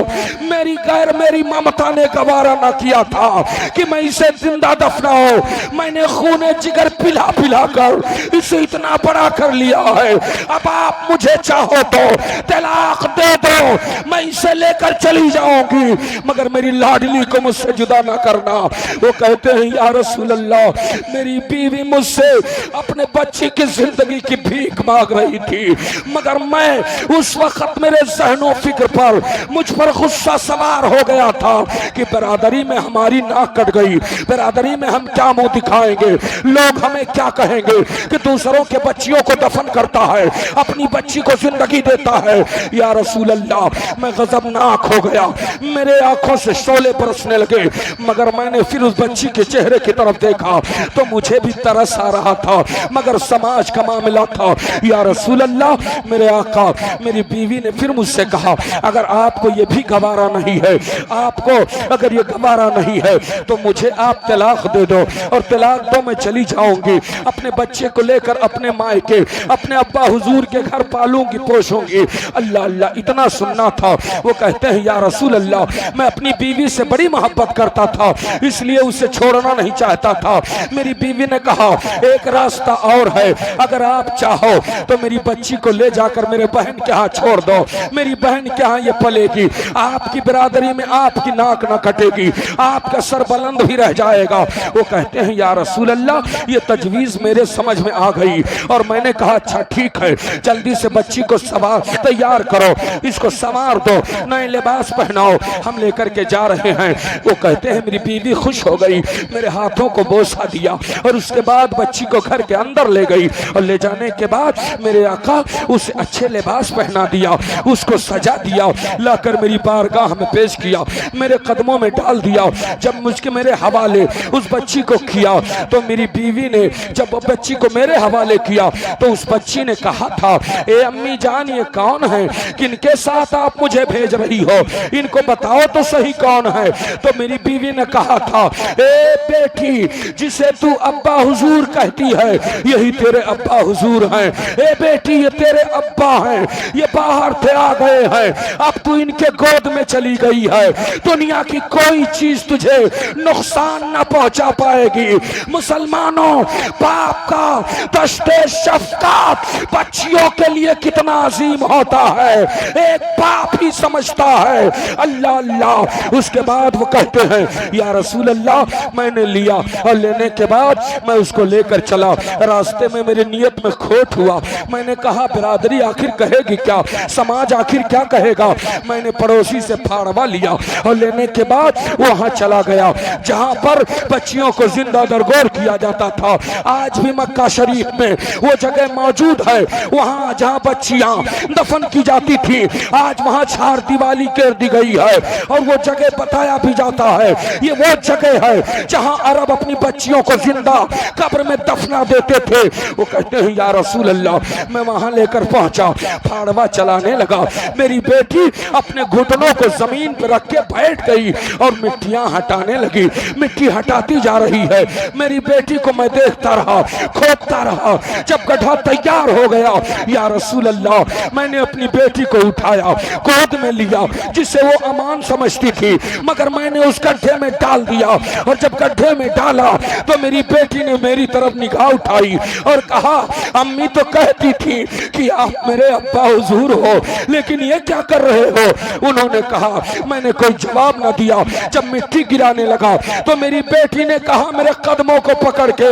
मेरी ममता ने गवारा ना किया था कि मैं इसे जिंदा दफनाऊं। मैंने खूने जिगर पिला पिला कर इसे इतना बड़ा कर लिया है। अब आप मुझे चाहो तो तलाक दे दो, मैं इसे लेकर चली जाऊंगी, मगर मेरी लाडली को मुझसे जुदा ना करना। वो कहते हैं या रसूल अल्लाह, मेरी बीवी मुझसे अपने बच्ची की जिंदगी की भीख मांग रही थी, मगर मैं उस वक्त मेरे ज़हनो फिक्र पर मुझ पर गुस्सा सवार हो गया था कि बरादरी में हमारी नाक कट गई, बरादरी में हम क्या मुंह दिखाएंगे, लोग हमें क्या कहेंगे कि दूसरों के बच्चियों को दफन करता है, अपनी बच्ची को जिंदगी देता है। या रसूल अल्लाह, मैं गजबनाक हो गया, मेरे आंखों से शोले बरसने लगे, मगर मैंने फिर उस बच्ची के चेहरे की तरफ देखा तो मुझे भी तरस आ रहा था, मगर समाज का मामला था। या रसूल अल्लाह, मेरे आका, मेरी बीवी ने फिर मुझसे कहा, अगर आपको ये भी गवारा नहीं है, आपको अगर ये गवारा नहीं है तो मुझे आप तलाक दे दो, और तलाक दो मैं चली जाऊंगी, अपने बच्चे को लेकर अपने मायके, अपने अब्बा हुजूर के घर पालूंगी पोषूंगी। अल्लाह अल्लाह, इतना सुनना था। वो कहते हैं या रसूल अल्लाह, मैं अपनी बीवी से बड़ी मोहब्बत करता था, इसलिए उसे छोड़ना नहीं चाहता था। मेरी बीवी ने कहा, एक रास्ता और है, अगर आप चाहो तो मेरी बच्ची को ले जाकर मेरे बहन के यहाँ छोड़ दो, मेरी बहन के यहाँ ये पलेगी, आपकी बिरादरी में आपकी नाक न कटेगी, आपका सर बुलंद भी रह जाएगा। वो कहते हैं या रसूल अल्लाह, ये तजवीज मेरे समझ में आ गई, और मैंने कहा अच्छा ठीक है, जल्दी से बच्ची को सवार तैयार करो, इसको संवार दो, नए लिबास पहनाओ, हम लेकर के जा रहे हैं। वो कहते हैं मेरी बीवी खुश हो गई, मेरे हाथों को बोसा दिया, और उसके बाद बच्ची को घर के अंदर ले गई, और ले जाने के बाद मेरे आका उसे अच्छे लिबास पहना दिया, उसको सजा दिया, लाकर मेरी बारगाह में पेश किया, मेरे कदमों में डाल दिया। जब मुझके मेरे हवाले उस बच्ची को किया तो मेरी बीवी ने जब बच्ची को मेरे हवाले किया तो उस बच्ची ने कहा था, ए अम्मी जान, ये कौन है, किनके साथ आप मुझे भेज रही हो, इनको बताओ तो सही कौन है। तो मेरी बीवी ने कहा था, ए बेटी, जिसे तू अब्बा हुजूर कहती है, यही तेरे अब्बा हुजूर हैं। ए बेटी, ये तेरे अब्बा हैं, ये बाहर से आ गए हैं, अब तू इनके गोद में चली गई है, दुनिया की कोई चीज तुझे नुकसान न पहुंचा पाएगी। मुसलमानों, बाप का दस्ते शफकात बच्चियों के लिए कितना अजीम होता है, एक बाप ही समझता है। अल्लाह अल्लाह। उसके बाद वो कहते हैं या रसूल अल्लाह, मैंने लिया, और लेने के बाद मैं उसको लेकर चला, रास्ते में मेरी नियत में खोट हुआ, मैंने कहा बिरादरी आखिर कहेगी क्या, समाज आखिर क्या कहेगा। मैंने पड़ोसी से फाड़वा लिया और लेने के बाद वहां चला गया जहां पर बच्चियों को जिंदा दरगोर किया जाता था। आज भी मक्का शरीफ में वो जगह मौजूद है, वहां जहां बच्चियां दफन की जाती थी, आज वहां चार दीवारी कर दी गई है, और वो जगह बताया भी जाता है ये वो जगह है जहां अरब अपनी बच्चियों को जिंदा कब्र में दफना देते थे। वो कहते हैं या रसूल अल्लाह, मैं वहां लेकर पहुंचा, फाड़वा चलाने लगा, मेरी बेटी अपने घुटनों को जमीन पर रख के बैठ गई और मिट्टियां हटाने लगी, मिट्टी हटाती जा रही है। मेरी बेटी को मैं देखता रहा, खोदता रहा, जब गड्ढा तैयार हो गया, या रसूल अल्लाह, मैंने अपनी बेटी को उठाया, गोद में लिया, जिसे वो अमान समझती थी, मगर मैंने उस गड्ढे में डाल दिया, और जब गड्ढे में डाला तो मेरी बेटी ने मेरी तरफ निगाह उठाई और कहा, अम्मी तो कहती थी कि आप मेरे अब्बा हुजूर हो, लेकिन ये क्या कर रहे हो? उन्होंने कहा, मैंने कोई जवाब न दिया। जब मिट्टी गिराने लगा तो मेरी बेटी ने कहा मेरे कदमों को पकड़ के,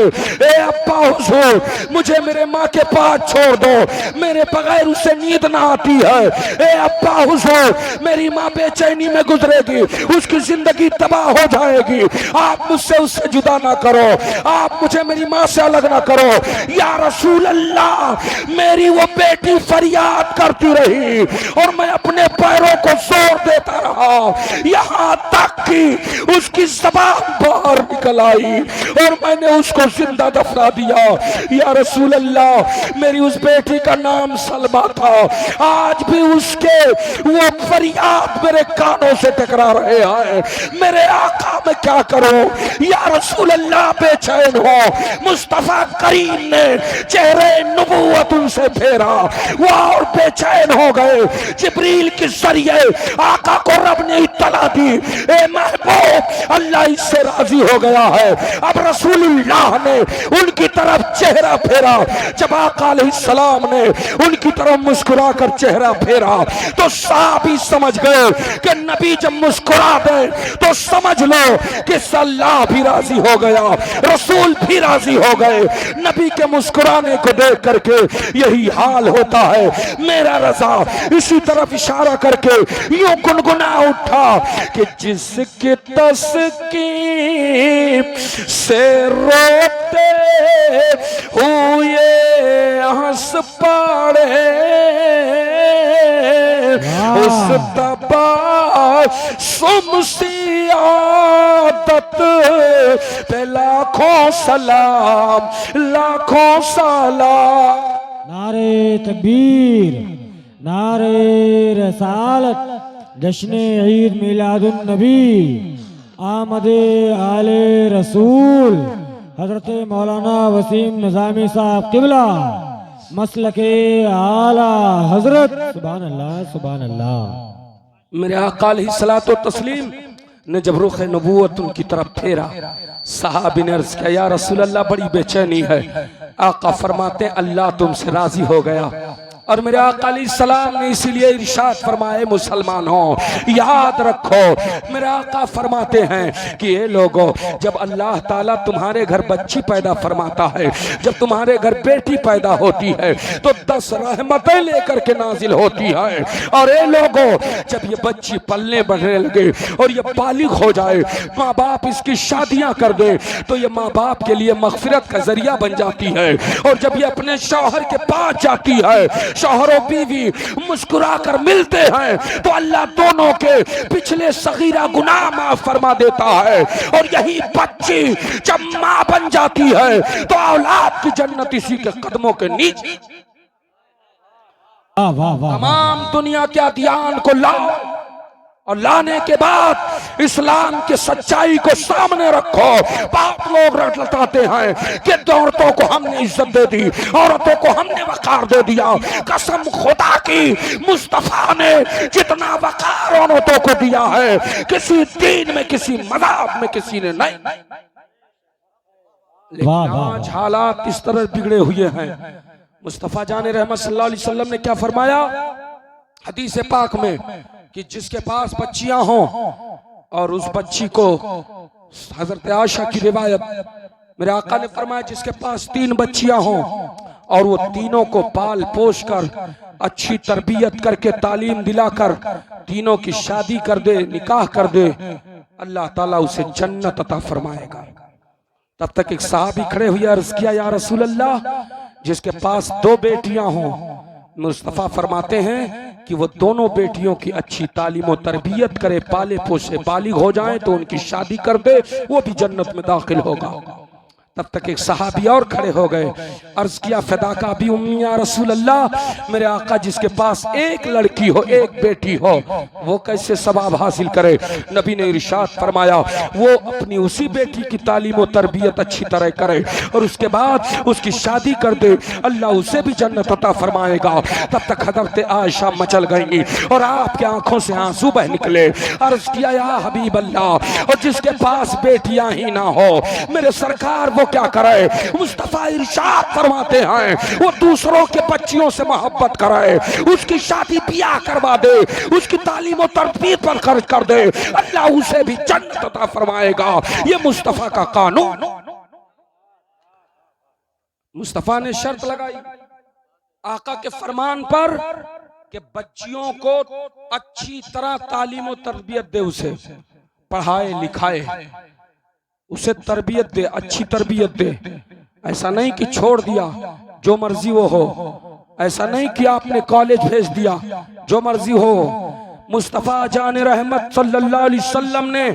ए अब्बा हुजूर, मुझे मेरे माँ के पास छोड़ दो, मेरे बगैर उसे नींद ना आती है। ए अब्बा हुजूर, मेरी माँ बेचैनी में गुजरेगी, उसकी जिंदगी तबाह हो जाएगी, आप मुझसे उससे जुदा ना करो, आप मुझे मेरी माँ से अलग ना करो। या रसूल अल्लाह, मेरी वो बेटी फरियाद करती रही और मैं अपने पैरों को जोर देता रहा, यहाँ तक कि उसकी ज़बान बाहर निकल आई और मैंने उसको जिंदा दफना दिया। या रसूल अल्लाह, मेरी उस बेटी का नाम सलमा था, आज भी उसके वो फरियाद मेरे कानों से टकरा रहे हैं। मेरे आका मैं क्या करूं? या रसूल अल्लाह, बेचैन हो। मुस्तफा करीम ने चेहरे नबूवत उनसे फेरा, वो और बेचैन हो गए। जिब्रील के जरिए आका को रब ने इत्तला दी, ए महबूब, अल्लाह इससे राजी हो गया है। अब रसूलुल्लाह ने उनकी तरफ चेहरा फेरा। जब आका अलैहिस्सलाम ने उनकी तरफ मुस्कुरा कर चेहरा फेरा तो साहबी समझ गए कि नबी जब मुस्कुरा दे तो समझ लो कि अल्लाह भी राजी हो गया, रसूल भी राजी हो गए। नबी के मुस्कुराने को देख करके यही हाल होता है। मेरा रजा इसी तरफ इशारा करके यूं गुनगुना उठा कि जिसके तस्कीर से रोते हुए हंस पड़े, उस तबासुम आदत पे लाखों सलाम, लाखों सलाम। नारे तकबीर, नारे रसालत, जश्न ईद मिलादुन नबी, आमदे आले रसूल, हजरत मौलाना वसीम निज़ामी साहब किबला, मसलके आला हजरत। सुभान अल्लाह, सुभान अल्लाह। मेरे आका अलैहिस्सलातो तस्लीम ने जब रुख नबूवत उनकी तरफ फेरा, सहाबी ने अर्ज किया, या रसूल अल्लाह, बड़ी बेचैनी है। आका फरमाते, अल्लाह तुमसे राजी हो गया। और मेरे आका अलैहिस्सलाम ने इसीलिए इरशाद फरमाए, मुसलमानों याद रखो, मेरे आका फरमाते हैं कि ये लोगों, जब अल्लाह ताला तुम्हारे घर बच्ची पैदा फरमाता है, जब तुम्हारे घर बेटी पैदा होती है तो 10 रहमतें लेकर के नाजिल होती है। और ये लोगों, जब ये बच्ची पलने बढ़ने लगे और ये बालिग हो जाए, माँ बाप इसकी शादियां कर दे, तो ये माँ बाप के लिए मगफिरत का जरिया बन जाती है। और जब ये अपने शौहर के पास जाती है, शौहरों बीवी मुस्कुरा कर मिलते हैं, तो अल्लाह दोनों के पिछले सगीरा गुनाह माफ फरमा देता है। और यही बच्ची जब मां बन जाती है तो औलाद की जन्नत इसी के कदमों के नीचे। तमाम दुनिया के अदियान को लाओ और लाने के बाद इस्लाम की सच्चाई को सामने रखो। बहुत लोग रटलताते हैं कि औरतों को हमने इज्जत दे दी, औरतों को हमने वकार दे दिया। कसम खुदा की, मुस्तफा ने जितना वकार औरतों को दिया है किसी दीन में, किसी मज़हब में किसी ने नहीं। लेकिन आज हालात इस तरह बिगड़े हुए हैं। मुस्तफा जाने रहमत सल्लल्लाहु अलैहि वसल्लम ने क्या फरमाया हदीस पाक में कि जिसके पास बच्चियां हों और उस बच्ची को, हजरत आयशा की रिवायत, मेरे आका ने फरमाया जिसके पास 3 बच्चियां हों और वो तीनों को पाल पोष कर, अच्छी तरबियत करके, तालीम दिलाकर तीनों की शादी कर दे, निकाह कर दे, अल्लाह ताला उसे जन्नत अता फरमाएगा। तब तक एक साहबी खड़े हुए, अर्ज किया, या रसूल अल्लाह, जिसके पास 2 बेटियां हों, मुस्तफा फरमाते हैं कि वो दोनों बेटियों की अच्छी तालीम और तरबियत करे, पाले पोसे, बालिग हो जाएं तो उनकी शादी कर दे, वो भी जन्नत में दाखिल होगा। तब तक एक सहाबी और खड़े हो गए, अर्ज किया फ़िदाका भी उम्मी या रसूल अल्लाह, मेरे आका जिसके पास एक लड़की हो एक बेटी हो वो कैसे सवाब हासिल करे। नबी ने इरशाद फरमाया वो अपनी उसी बेटी की तालीम और तरबियत अच्छी तरह करे और उसके बाद उसकी शादी कर दे, अल्लाह उसे भी जन्नत अता फरमाएगा। तब तक हज़रत आयशा मचल गई और आपकी आंखों से आंसू बह निकले। अर्ज किया या हबीब अल्लाह, और जिसके पास बेटियां ही ना हो मेरे सरकार वो क्या करे। मुस्तफा इरशाद फरमाते हैं वो दूसरों के बच्चियों से मोहब्बत करे, उसकी शादी ब्याह करवा दे, उसकी तालीम और तरबियत पर खर्च कर दे, अल्लाह उसे भी जन्नत अता फरमाएगा। ये मुस्तफा का कानून। मुस्तफा ने शर्त लगाई आका के फरमान पर कि बच्चियों को अच्छी तरह तालीम और तरबियत दे, उसे पढ़ाए लिखाए, उसे तरबियत दे, अच्छी तरबियत दे। ऐसा नहीं कि छोड़ दिया जो मर्जी वो हो, ऐसा नहीं कि आपने कॉलेज भेज दिया जो मर्जी हो। मुस्तफा जान रहमत सल्लल्लाहु अलैहि वसल्लम ने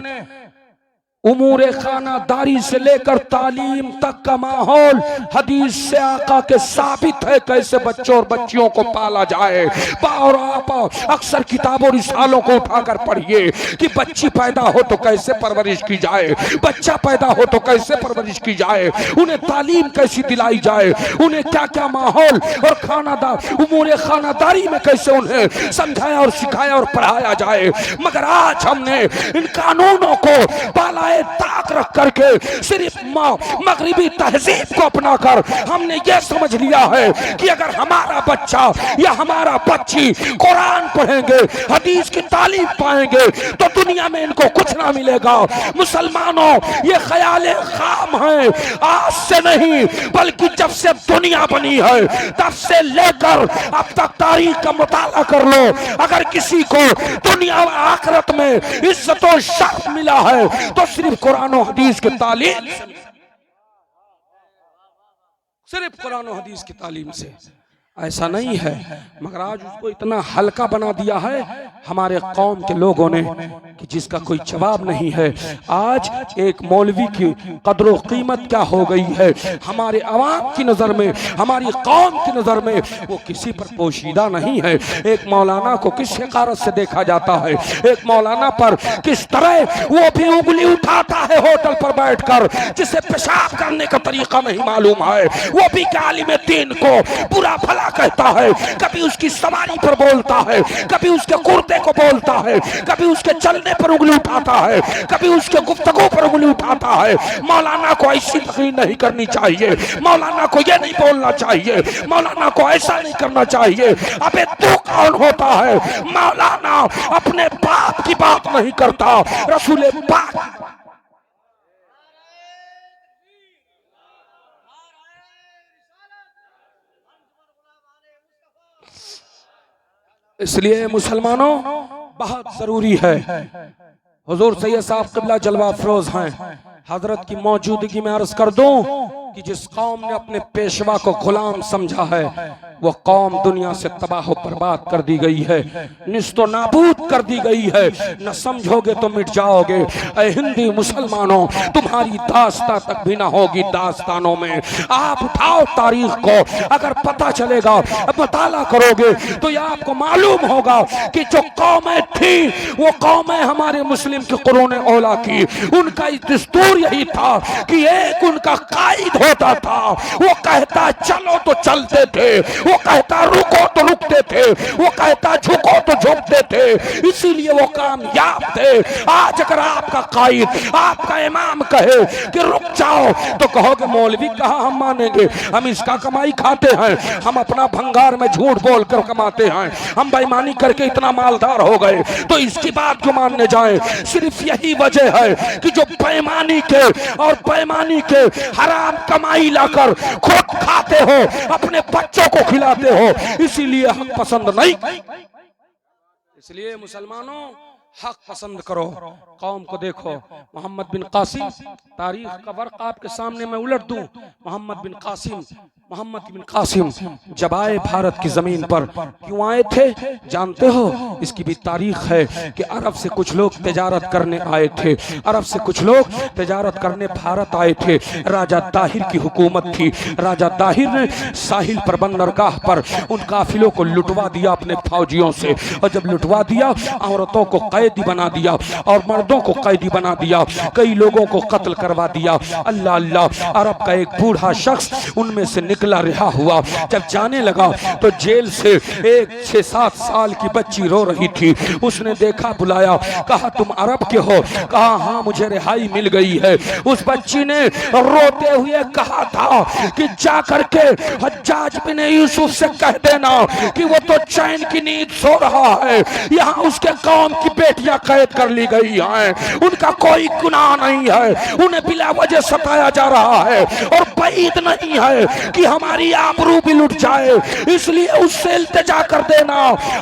उमूरे खानादारी से लेकर तालीम तक का माहौल हदीस से आका के साबित है कैसे बच्चों और बच्चियों को पाला जाए। और आप अक्सर किताबों रिसालों को उठाकर पढ़िए कि बच्ची पैदा हो तो कैसे परवरिश की जाए, बच्चा पैदा हो तो कैसे परवरिश की जाए, उन्हें तालीम कैसी दिलाई जाए, उन्हें क्या क्या माहौल और उमूरे खानादारी में कैसे उन्हें समझाया और सिखाया और पढ़ाया जाए। मगर आज हमने इन कानूनों को पाला ताक रख करके सिर्फ मगरिबी तहजीब को अपनाकर हमने ये समझ लिया है कि अगर हमारा बच्चा या हमारा बच्ची कुरान पढ़ेंगे, हदीस की तालीम पाएंगे तो दुनिया में इनको कुछ ना मिलेगा। मुसलमानों ये ख्याल खाम है, आज से नहीं बल्कि जब से दुनिया बनी है तब से लेकर अब तक तारीख का मुताला कर लो, अगर किसी को दुनिया व आखिरत में इज्जत और शर्फ मिला है तो सिर्फ कुरान और हदीस की तालीम, सिर्फ कुरान और हदीस की तालीम से। ऐसा नहीं है, मगर आज उसको इतना हल्का बना दिया है हमारे कौम के लोगों ने कि जिसका कोई जवाब नहीं है। आज एक मौलवी की कदर व कीमत क्या हो गई है हमारे अवाम की नजर में, हमारी कौम की नजर में, वो किसी पर पोशीदा नहीं है। एक मौलाना को किस हकारत से देखा जाता है, एक मौलाना पर किस तरह वो भी उंगली उठाता है होटल पर बैठकर, जिसे पेशाब करने का तरीका नहीं मालूम है, वो भी आलिम दीन को बुरा भला कहता है। कभी उसकी सवारी पर बोलता है, कभी उसके कुर्ते को बोलता है, कभी उसके चलने पर उंगली उठाता है, कभी उसके गुफ्तगू पर उंगली उठाता है। मौलाना को ऐसी तकरीर नहीं करनी चाहिए, मौलाना को यह नहीं बोलना चाहिए, मौलाना को ऐसा नहीं करना चाहिए। अबे तू कौन होता है? मौलाना अपने बाप की बात नहीं करता, रसूल पाक इसलिए मुसलमानों बहुत जरूरी है। हुजूर सैयद साहब क़िबला जलवा अफरोज हैं, हजरत की मौजूदगी में अर्ज कर दूं कि जिस कौम ने अपने पेशवा को गुलाम समझा है वो कौम दुनिया से तबाह बर्बाद कर दी गई है, निस्तो नाबूद कर दी गई है। न समझोगे तो मिट जाओगे। ऐ हिंदी मुसलमानों, तुम्हारी दास्तां तक भी ना होगी दास्तानों में। आप उठाओ तारीख को, अगर पता चलेगा, मुताला करोगे तो ये आपको मालूम होगा कि जो कौमें थी वो कौमें हमारे मुस्लिम की कुरूने औला की, उनका दस्तूर यही था कि एक उनका कायद होता था, वो कहता चलो तो चलते थे, वो कहता रुको तो रुकते थे, वो कहता झुको तो झुकते थे, इसीलिए वो कामयाब थे। आज अगर आपका कायद, आपका इमाम कहे कि रुक जाओ तो कहोगे मौलवी कहा हम मानेंगे, हम इसका कमाई खाते हैं, हम अपना भंगार में झूठ बोलकर कमाते हैं, हम बेईमानी करके इतना मालदार हो गए तो इसकी बात क्यों मानने जाए। सिर्फ यही वजह है कि जो बेईमानी के और बेईमानी के हराम कमाई लाकर खुद खाते हो, अपने बच्चों को खिलाते हो, इसीलिए हक पसंद नहीं। इसलिए मुसलमानों हक पसंद करो। कौम को देखो, मोहम्मद बिन कासिम, तारीख का वर्क आपके सामने मैं उलट दूं, मोहम्मद बिन कासिम मोहम्मद बिन कासिम जब आए भारत की जमीन पर, क्यों आए थे जानते हो? इसकी भी तारीख है कि अरब से कुछ लोग तिजारत करने आए थे, अरब से कुछ लोग तिजारत करने भारत आए थे। राजा ताहिर की हुकूमत थी। राजा ताहिर ने साहिल पर बंदरगाह पर उन काफिलों को लुटवा दिया अपने फौजियों से, और जब लुटवा दिया औरतों को कैदी बना दिया और मर्दों को कैदी बना दिया, कई लोगों को कत्ल करवा दिया। अल्लाह अल्लाह, अरब का एक बूढ़ा शख्स उनमें से निकला रिहा हुआ। जब जाने लगा तो जेल से एक 6-7 साल की बच्ची रो रही थी। उसने देखा, बुलाया, कहा तुम अरब के हो? कहा हाँ, मुझे रिहाई मिल गई है। उस बच्ची ने रोते हुए कहा था कि जा करके हज्जाज बिन यूसुफ से कह देना कि वो तो चैन की नींद सो रहा है, यहाँ उसके कौम की बेटियां कैद कर ली गई हैं, उनका कोई गुनाह नहीं है, उन्हें बिला वजह सताया जा रहा है और बैद नहीं है कि हमारी आबरू भी लुट जाए, इसलिए उससे इल्तिजा कर देना,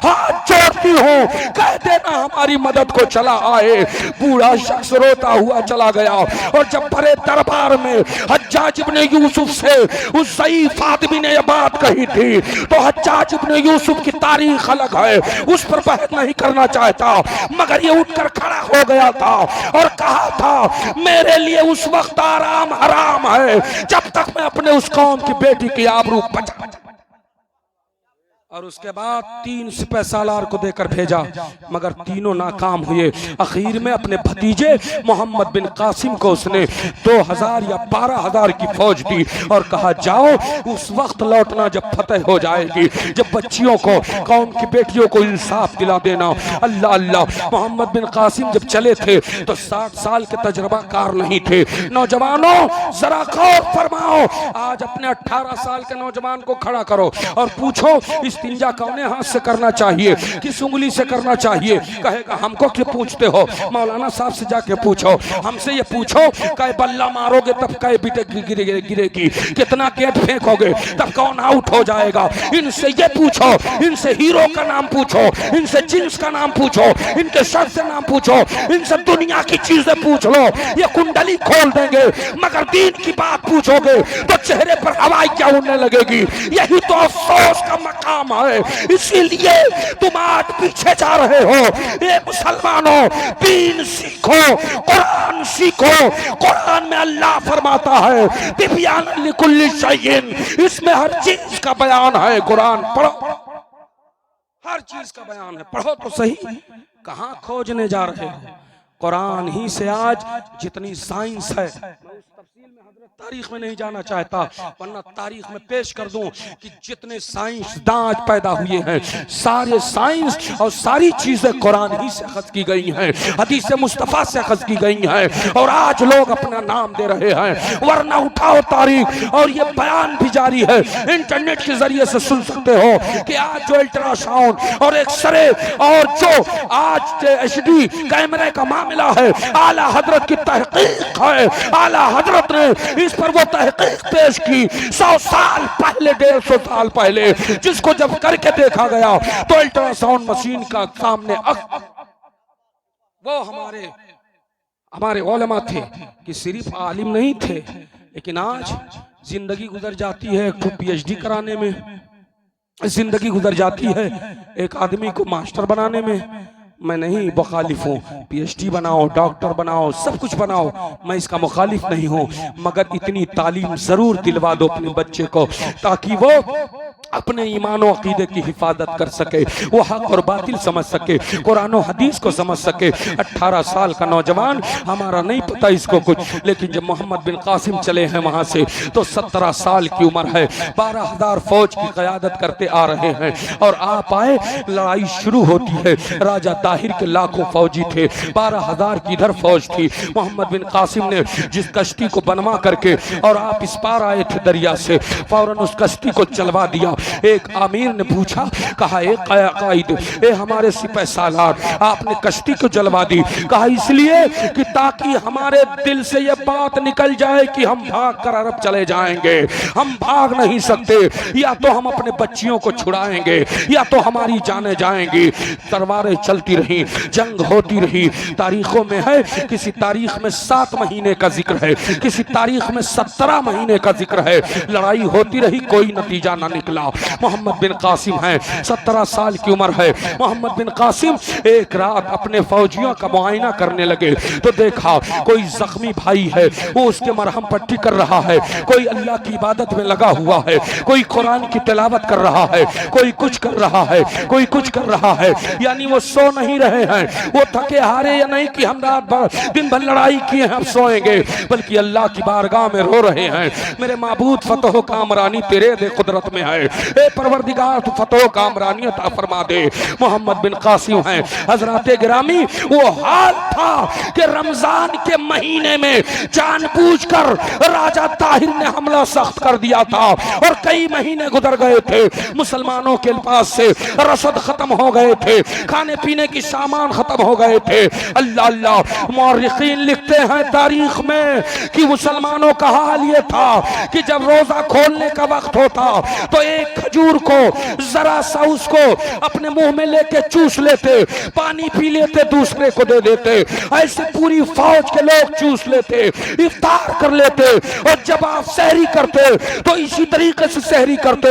हाथ जोड़ती हूँ, कह देना हमारी मदद को चला आए। बूढ़ा शख्स रोता हुआ चला गया और जब बड़े दरबार में हज्जाज इब्ने यूसुफ से उस ज़ईफ आदमी ने यह बात कही थी, तो हज्जाज इब्ने यूसुफ की तारीख अलग है, उस पर बहस नहीं करना चाहता, मगर ये उठकर खड़ा हो गया था और कहा था मेरे लिए उस वक्त आराम हराम है जब तक मैं अपने उस कौम की बेटी की आबरू बचा। और उसके बाद 3 सिपह सालार को देकर भेजा, मगर तीनों नाकाम हुए। आखिर में अपने भतीजे मोहम्मद बिन कासिम को उसने 2000 या 12000 की फौज दी और कहा जाओ, उस वक्त लौटना जब फतेह हो जाएगी, जब बच्चियों को, कौम की बेटियों को इंसाफ दिला देना। अल्लाह अल्लाह, मोहम्मद बिन कासिम जब चले थे तो 60 साल के तजर्बाकार नहीं थे। नौजवानों जरा गौर फरमाओ, आज अपने 18 साल के नौजवान को खड़ा करो और पूछो इस्तिंजा कौने हाथ से करना चाहिए, किस उंगली से करना चाहिए? कहेगा हमको क्यों पूछते हो? मौलाना साहब से जाके पूछो, हमसे ये पूछो कै बल्ला मारोगे तब कै बिटे गिरेगी, कितना गेट फेंकोगे तब कौन आउट हो जाएगा? इनसे ये पूछो, इनसे हीरो का नाम पूछो, इनसे जिन्स का नाम पूछो, इनके शर्ट से नाम पूछो, इनसे दुनिया की चीजें पूछ लो, ये कुंडली खोल देंगे, मगर दीन की बात पूछोगे तो चेहरे पर हवाई क्या उड़ने लगेगी। यही तो अफसोस का मकाम है, इसीलिए तुम आज पीछे जा रहे हो। ये मुसलमानों, दीन सीखो, कुरान सीखो। कुरान में अल्लाह फरमाता है तिब्यान लिकुल्लि शैइन, इसमें हर चीज का बयान है। कुरान पढ़ो, हर चीज का बयान है, पढ़ो तो सही। कहां खोजने जा रहे हो? कुरान ही से आज जितनी साइंस है, तारीख में नहीं जाना चाहता, वरना तारीख में पेश कर दूं कि जितने साइंसदान पैदा हुए हैं, सारे साइंस और सारी चीजें कुरान ही से अखज़ की गई हैं, हदीस मुस्तफ़ा से अखज़ की गई हैं, और आज लोग अपना नाम दे रहे हैं। वरना उठाओ तारीख, और ये बयान भी जारी है, इंटरनेट के जरिए से सुन सकते हो कि आज जो अल्ट्रासाउंड और एक्सरे और जो आज HD कैमरे का मामला है, आला हजरत की तहकीक है। आला हजरत ने इस पर वो तहकीक पेश की 100 साल पहले, 150 साल पहले, जिसको जब करके देखा गया तो अल्ट्रासाउंड मशीन का सामने वो हमारे उलमा थे कि सिर्फ आलिम नहीं थे, लेकिन आज जिंदगी गुजर जाती है एक PhD कराने में, जिंदगी गुजर जाती है एक आदमी को मास्टर बनाने में। मैं नहीं मुखालिफ हूँ, PhD बनाओ, डॉक्टर बनाओ, सब कुछ बनाओ, मैं इसका मुखालिफ नहीं हूँ, मगर इतनी तालीम जरूर दिलवा दो अपने बच्चे को ताकि वो अपने ईमान और अकीदे की हिफाजत कर सके, वो हक और बातिल समझ सके, कुरान और हदीस को समझ सके। 18 साल का नौजवान, हमारा नहीं पता इसको कुछ, लेकिन जब मोहम्मद बिन कासिम चले हैं वहां से तो 17 साल की उम्र है, 12,000 फौज की क़यादत करते आ रहे हैं, और आप आए, लड़ाई शुरू होती है। राजा ताहिर के लाखों फौजी थे, 12,000 की इधर फौज थी। मोहम्मद बिन कासिम ने जिस कश्ती को बनवा करके और आप इस पार आए थे दरिया से, फौरन उस कश्ती को चलवा दिया एक आमीर ने पूछा, कहा एक कायद, ए हमारे सिपह सालार, आपने कश्ती को जलवा दी? कहा इसलिए कि ताकि हमारे दिल से ये बात निकल जाए कि हम भाग कर अरब चले जाएंगे। हम भाग नहीं सकते, या तो हम अपने बच्चियों को छुड़ाएंगे या तो हमारी जानें जाएंगी। तलवारें चलती रही, जंग होती रही। तारीखों में है, किसी तारीख में 7 महीने का जिक्र है, किसी तारीख में 17 महीने का जिक्र है। लड़ाई होती रही, कोई नतीजा ना निकला। मोहम्मद बिन कासिम है, 17 साल की उम्र है। मोहम्मद बिन कासिम एक रात अपने फौजियों का मुआयना करने लगे तो देखा कोई जख्मी भाई है, वो उसके मरहम पट्टी कर रहा है, कोई अल्लाह की इबादत में लगा हुआ है, कोई कुरान की तिलावत कर रहा है, कोई कुछ कर रहा है, कोई कुछ कर रहा है। यानी वो सो नहीं रहे हैं, वो थके हारे या नहीं कि हम रात भर दिन भर लड़ाई किए हैं अब सोएंगे, बल्कि अल्लाह की बारगाह में रो रहे हैं, मेरे माबूद फतह कामरानी तेरे दे कुदरत में है, ए परवरदिगार तू फतह कामरानी अता फरमा दे। मोहम्मद बिन कासिम हैं हजराते गिरामी, वो हाल था कि रमजान के महीने में जानबूझकर राजा ताहिर ने हमला सख्त कर दिया था और कई महीने गुजर गए थे, मुसलमानों के पास से रसद खत्म हो गए थे, खाने पीने की सामान खत्म हो गए थे। अल्लाह अल्लाह, मुअर्रिखीन लिखते हैं तारीख में कि मुसलमानों का हाल ये था कि जब रोजा खोलने का वक्त होता तो एक खजूर को जरा सा उसको अपने मुंह में लेके चूस लेते, पानी पी लेते, दूसरे को दे देते, ऐसे पूरी फौज के लोग चूस लेते, इफ्तार कर लेते, और जब आप सहरी करते तो इसी तरीके से सहरी करते।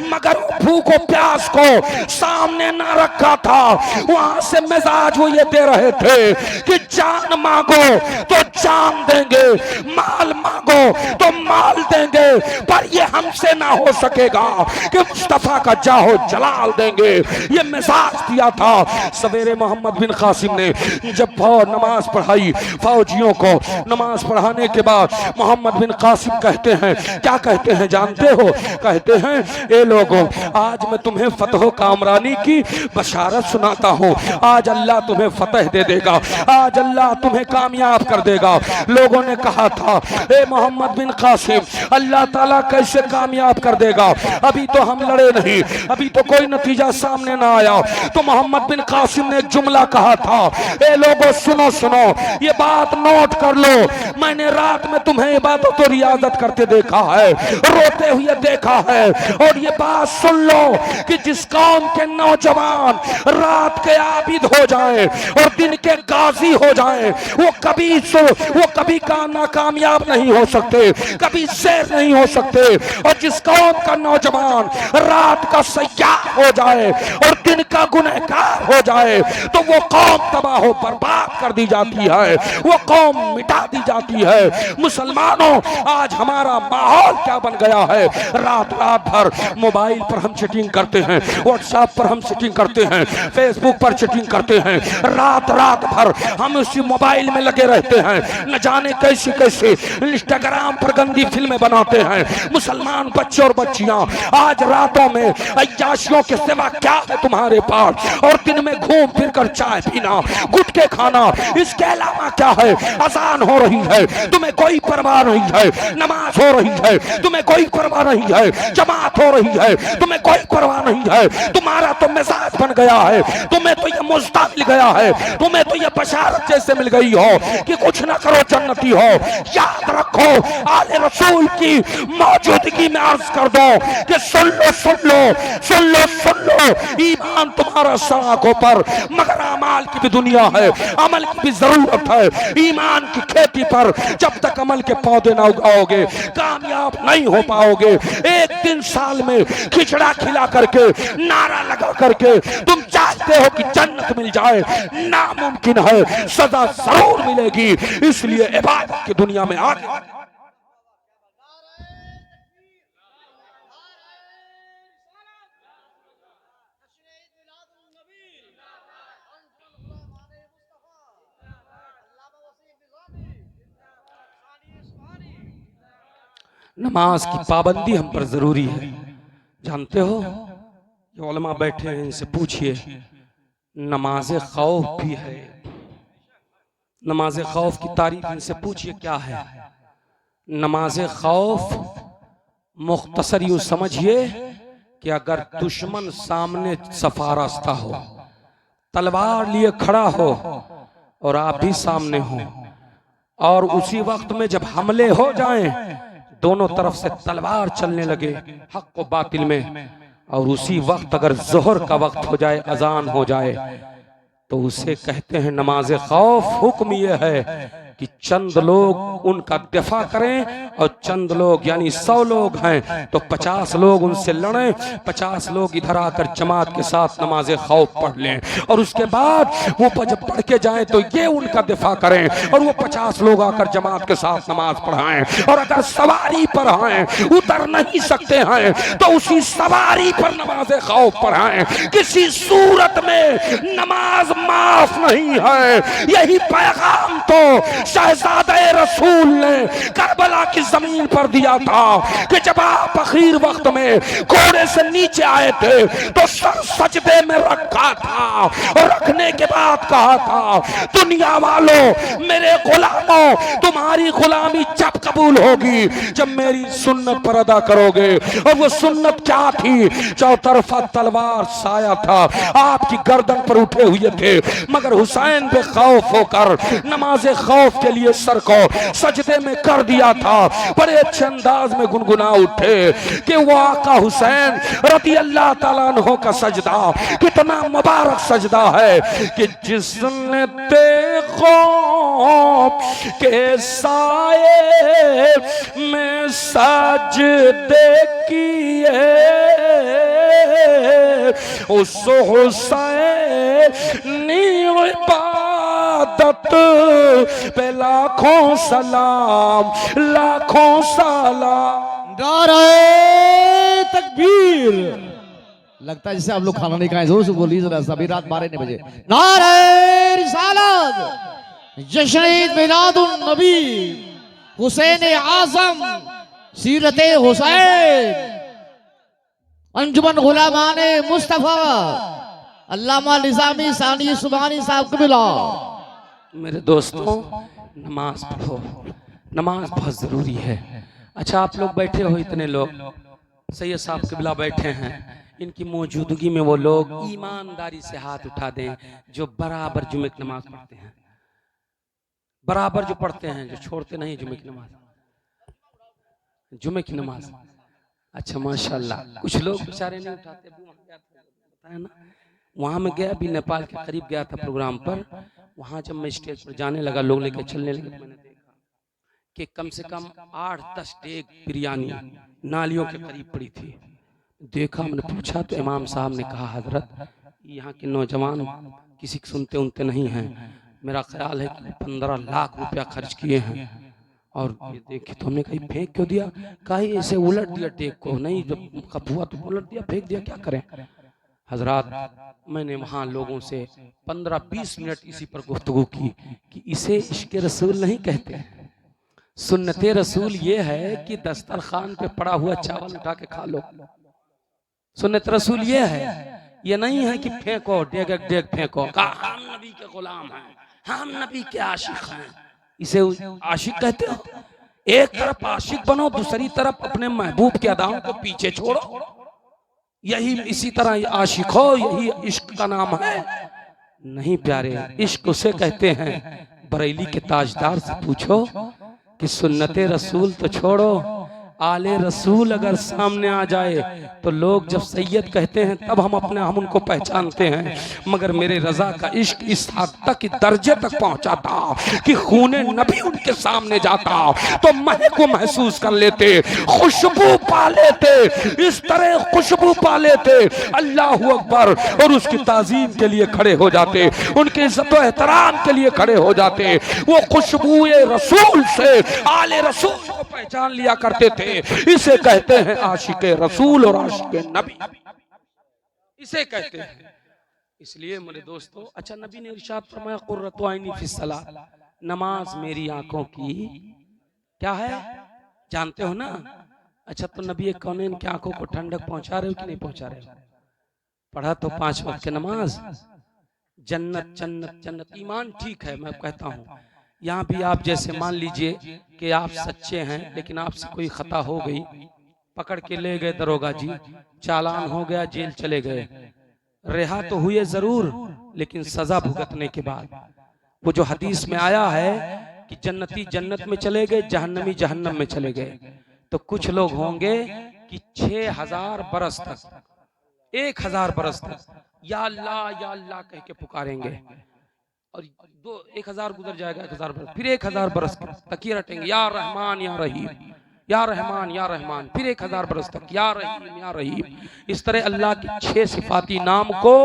मगर भूखो प्यास को सामने ना रखा था, वहां से मिजाज वो ये दे रहे थे कि जान मांगो तो जान देंगे, माल मांगो तो माल देंगे, पर ये हमसे ना हो सकेगा कि मुस्तफा का जाहो जलाल देंगे। ये मिजाज दिया था। सवेरे मोहम्मद बिन कासिम ने जब नमाज पढ़ाई, फौजियों को नमाज पढ़ाने के बाद मोहम्मद बिन कासिम कहते हैं, क्या कहते हैं जानते हो? कहते हैं, ए लोगों, आज मैं तुम्हें फतह कामरानी की बशारत सुनाता हूँ। आज अल्लाह तुम्हें फतह दे देगा, आज अल्लाह तुम्हें कामयाब कर देगा। लोगों ने कहा था, ए मोहम्मद बिन कासिम, अल्लाह ताला कैसे कामयाब कर देगा? अभी तो हम लड़े नहीं, अभी तो कोई नतीजा सामने ना आया। तो मोहम्मद बिन कासिम ने एक जुमला कहा था, ए लोगों सुनो सुनो, ये बात नोट कर लो, मैंने रात में तुम्हें इबादत और रियाजत करते देखा है, रोते हुए देखा है, और ये बात सुन लो कि जिस कौम के नौजवान रात के आबिद हो जाए और दिन के गाजी हो जाए, वो कभी नाकामयाब नहीं हो सकते, कभी शेर नहीं हो सकते। और जिस कौम का नौजवान रात का सयाह हो जाए और दिन का गुनहगार हो जाए तो वो कौम तबाह हो बर्बाद कर दी जाती है, वो कौम मिटा दी जाती है। मुसलमानों, आज हमारा माहौल क्या बन गया है? रात रात भर मोबाइल पर हम चैटिंग करते हैं, व्हाट्सएप पर हम चैटिंग करते हैं, फेसबुक पर चैटिंग करते हैं, रात रात भर हम उसी मोबाइल में लगे रहते हैं, न जाने कैसे कैसे इंस्टाग्राम पर गंदी फिल्में बनाते हैं। मुसलमान बच्चे और बच्चियां, आज रातों में अय्याशियों के सिवा क्या है तुम्हारे पास? और दिन में घूम फिर कर चाय पीना, गुटखे खाना, इसके अलावा क्या है? अजान हो रही है, तुम्हें कोई परवाह नहीं है, नमाज हो रही है, तुम्हें कोई परवाह नहीं है, जमात हो रही है, तुम्हें कोई परवाह नहीं है। तुम्हारा तो मिजाज बन गया है, तुम्हें तो ये मुज्दा मिल गया है, तुम्हें तो ये बशारत जैसे मिल गई हो कि कुछ ना करो जन्नती हो। याद रखो, आले रसूल की मौजूदगी में अर्ज कर दो कि सुन लो सुन लो सुन लो सुन लो, ईमान तुम्हारा सड़कों पर, मगर अमाल की भी दुनिया है, अमल की भी जरूरत है। ईमान की खेती पर जब तक अमल के पौधे ना उगाओगे कामयाब नहीं हो पाओगे। एक दिन साल में खिचड़ा खिला करके, नारा लगा करके तुम चाहते हो कि जन्नत मिल जाए, नामुमकिन है, सजा जरूर मिलेगी। इसलिए इबादत की दुनिया में आगे नमाज की पाबंदी हम पर जरूरी है। जानते हो, ये उलमा बैठे हैं, इनसे पूछिए, नमाज खौफ भी है। नमाज खौफ की तारीफ इनसे पूछिए क्या है। नमाज खौफ मुख्तसर यूं समझिए कि अगर दुश्मन सामने सफारस्ता हो, तलवार लिए खड़ा हो और आप भी सामने हो, और उसी वक्त में जब हमले हो जाएं, दोनों तरफ से तलवार चलने लगे हक व बातिल में, और उसी वक्त अगर जोहर का वक्त हो जाए, अजान हो जाए, तो उसे कहते हैं नमाज खौफ। हुक्म यह है कि चंद लोग उनका दिफा करें और चंद लोग यानी 100 लोग हैं तो 50 लोग उनसे लड़ें, 50 लोग इधर आकर जमात के साथ नमाज खौफ पढ़ लें, और उसके बाद वो जब पढ़ के जाएं तो ये उनका दिफा करें, और वो 50 लोग आकर जमात के साथ नमाज पढ़ाएं। और अगर सवारी पर हैं, उतर नहीं सकते हैं, तो उसी सवारी पर नमाज खौफ पढ़ाएं। किसी सूरत में नमाज माफ नहीं है। यही पैगाम तो शहजादे रसूल ने करबला की जमीन पर दिया था कि जब आप आखिर वक्त में घोड़े से नीचे आए थे तो सर सजदे में रखा था, और रखने के बाद कहा था, दुनिया वालों, मेरे गुलामों, तुम्हारी गुलामी जब कबूल होगी जब मेरी सुन्नत पर अदा करोगे। और वो सुन्नत क्या थी? चौतरफा तलवार साया था, आपकी गर्दन पर उठे हुए थे, मगर हुसैन पे खौफ होकर नमाज खौफ के लिए सर को सजदे में कर दिया था। बड़े अच्छे अंदाज में गुनगुना उठे कि वो आका हुसैन रज़ी अल्लाह ताला अन्हु का सजदा कितना मुबारक सजदा है कि जिसने देखो के साए में सजदे किए, उस हुसैनी इबादत पे लाखों सलाम, लाखों सलाम। नारे तकबीर। लगता है जैसे आप लोग खाना नहीं खाए, जोर से बोलिए जरा, अभी रात 12 बजे। नारे रिसालत, जश्न मिलादुन नबी, हुसैन आजम, सीरते हुसैन, अंजुमन गुलामाने मुस्तफा, अल्लामा निजामी सानी सुभानी साहब को मिला। मेरे दोस्तों, नमाज पढ़ो, नमाज बहुत जरूरी है। अच्छा, आप लोग बैठे हो, इतने लोग, सैयद साहब किबला बैठे हैं, इनकी मौजूदगी में वो लोग ईमानदारी से हाथ उठा दें जो बराबर जुमे की नमाज पढ़ते हैं, बराबर जो पढ़ते हैं, जो छोड़ते नहीं जुमे की नमाज, जुमे की नमाज। अच्छा माशाल्लाह, कुछ लोग बेचारे नहीं उठाते, बताया ना। वहां में गया भी, नेपाल के करीब गया था प्रोग्राम पर, वहां जब मैं स्टेज पर जाने लगा, लोग लेके चलने लगे, मैंने देखा कि कम से कम 8-10 डेग बिरयानी नालियों के करीब पड़ी थी। देखा, मैंने पूछा तो इमाम साहब ने कहा, हजरत यहाँ के नौजवान किसी को सुनते उनते नहीं हैं, मेरा ख्याल है कि 15 लाख रुपया खर्च किए हैं। और ये देखे तो हमने कहीं फेंक क्यों दिया? कहीं ऐसे उलट दिया डेग को, नहीं जब कब हुआ तो उलट दिया, फेंक दिया, क्या करें। हजरात, मैंने वहाँ लोगों से 15-20 मिनट इसी पर गुफ्तगू की कि इसे इश्क़ रसूल नहीं कहते, सुन्नते रसूल ये है कि दस्तरखान पे पड़ा हुआ चावल उठा के खा लो। सुन्नत रसूल ये है, ये नहीं है कि फेंको, डेग डेग फेंको। हम नबी के गुलाम हैं, हम नबी के आशिक हैं, इसे आशिक कहते हो? एक तरफ आशिक बनो, दूसरी तरफ अपने महबूब के अदाओं को पीछे छोड़ो। यही इसी तरह आशिक हो, यही इश्क का नाम है? नहीं प्यारे, इश्क उसे कहते हैं, बरेली के ताजदार से पूछो कि सुन्नते रसूल तो छोड़ो, आले रसूल अगर सामने आ जाए तो लोग जब सैयद कहते हैं तब हम उनको पहचानते हैं, मगर मेरे रजा का इश्क इस हद तक, दर्जे तक पहुंचा था कि खूने नबी उनके सामने जाता तो महक को महसूस कर लेते, खुशबू पा लेते, इस तरह खुशबू पा लेते, अल्लाह अकबर, और उसकी ताजीम के लिए खड़े हो जाते, उनके इज्जत व एहतराम के लिए खड़े हो जाते। वो खुशबूए रसूल से आले रसूल को पहचान लिया करते थे। इसे कहते हैं आशिक रसूल और आशिक नबी, इसे कहते हैं। इसलिए मेरे दोस्तों, अच्छा, नबी ने इरशाद फरमाया, कुर्रतु ऐनी फिस सलात, नमाज मेरी आंखों की क्या है, जानते हो ना। अच्छा, तो नबी कौनैन की आंखों को ठंडक पहुंचा रहे हो कि नहीं पहुंचा रहे हो? पढ़ा तो 5 वक्त की नमाज, जन्नत जन्नत जन्नत। ईमान ठीक है, मैं कहता हूँ, यहाँ भी आप जैसे मान लीजिए कि आप सच्चे हैं लेकिन आपसे कोई खता हो गई, पकड़ के ले गए दरोगा जी, चालान हो गया, जेल चले गए। रिहा तो हुए जरूर, लेकिन सजा भुगतने के बाद वो जो हदीस में आया है कि जन्नती जन्नत में चले गए, जहन्नमी जहन्नम में चले गए। तो कुछ लोग होंगे कि 6000 बरस तक, 1000 बरस तक या अल्लाह कह के पुकारेंगे, और 1000 गुजर जाएगा, 1000 बरस, फिर 1000 बरस तक ये रटेंगे, या रहमान या रहीम, या रहमान या रहमान, फिर 1000 बरस तक या रहीम या रहीम। इस तरह अल्लाह की 6 सिफाती नाम को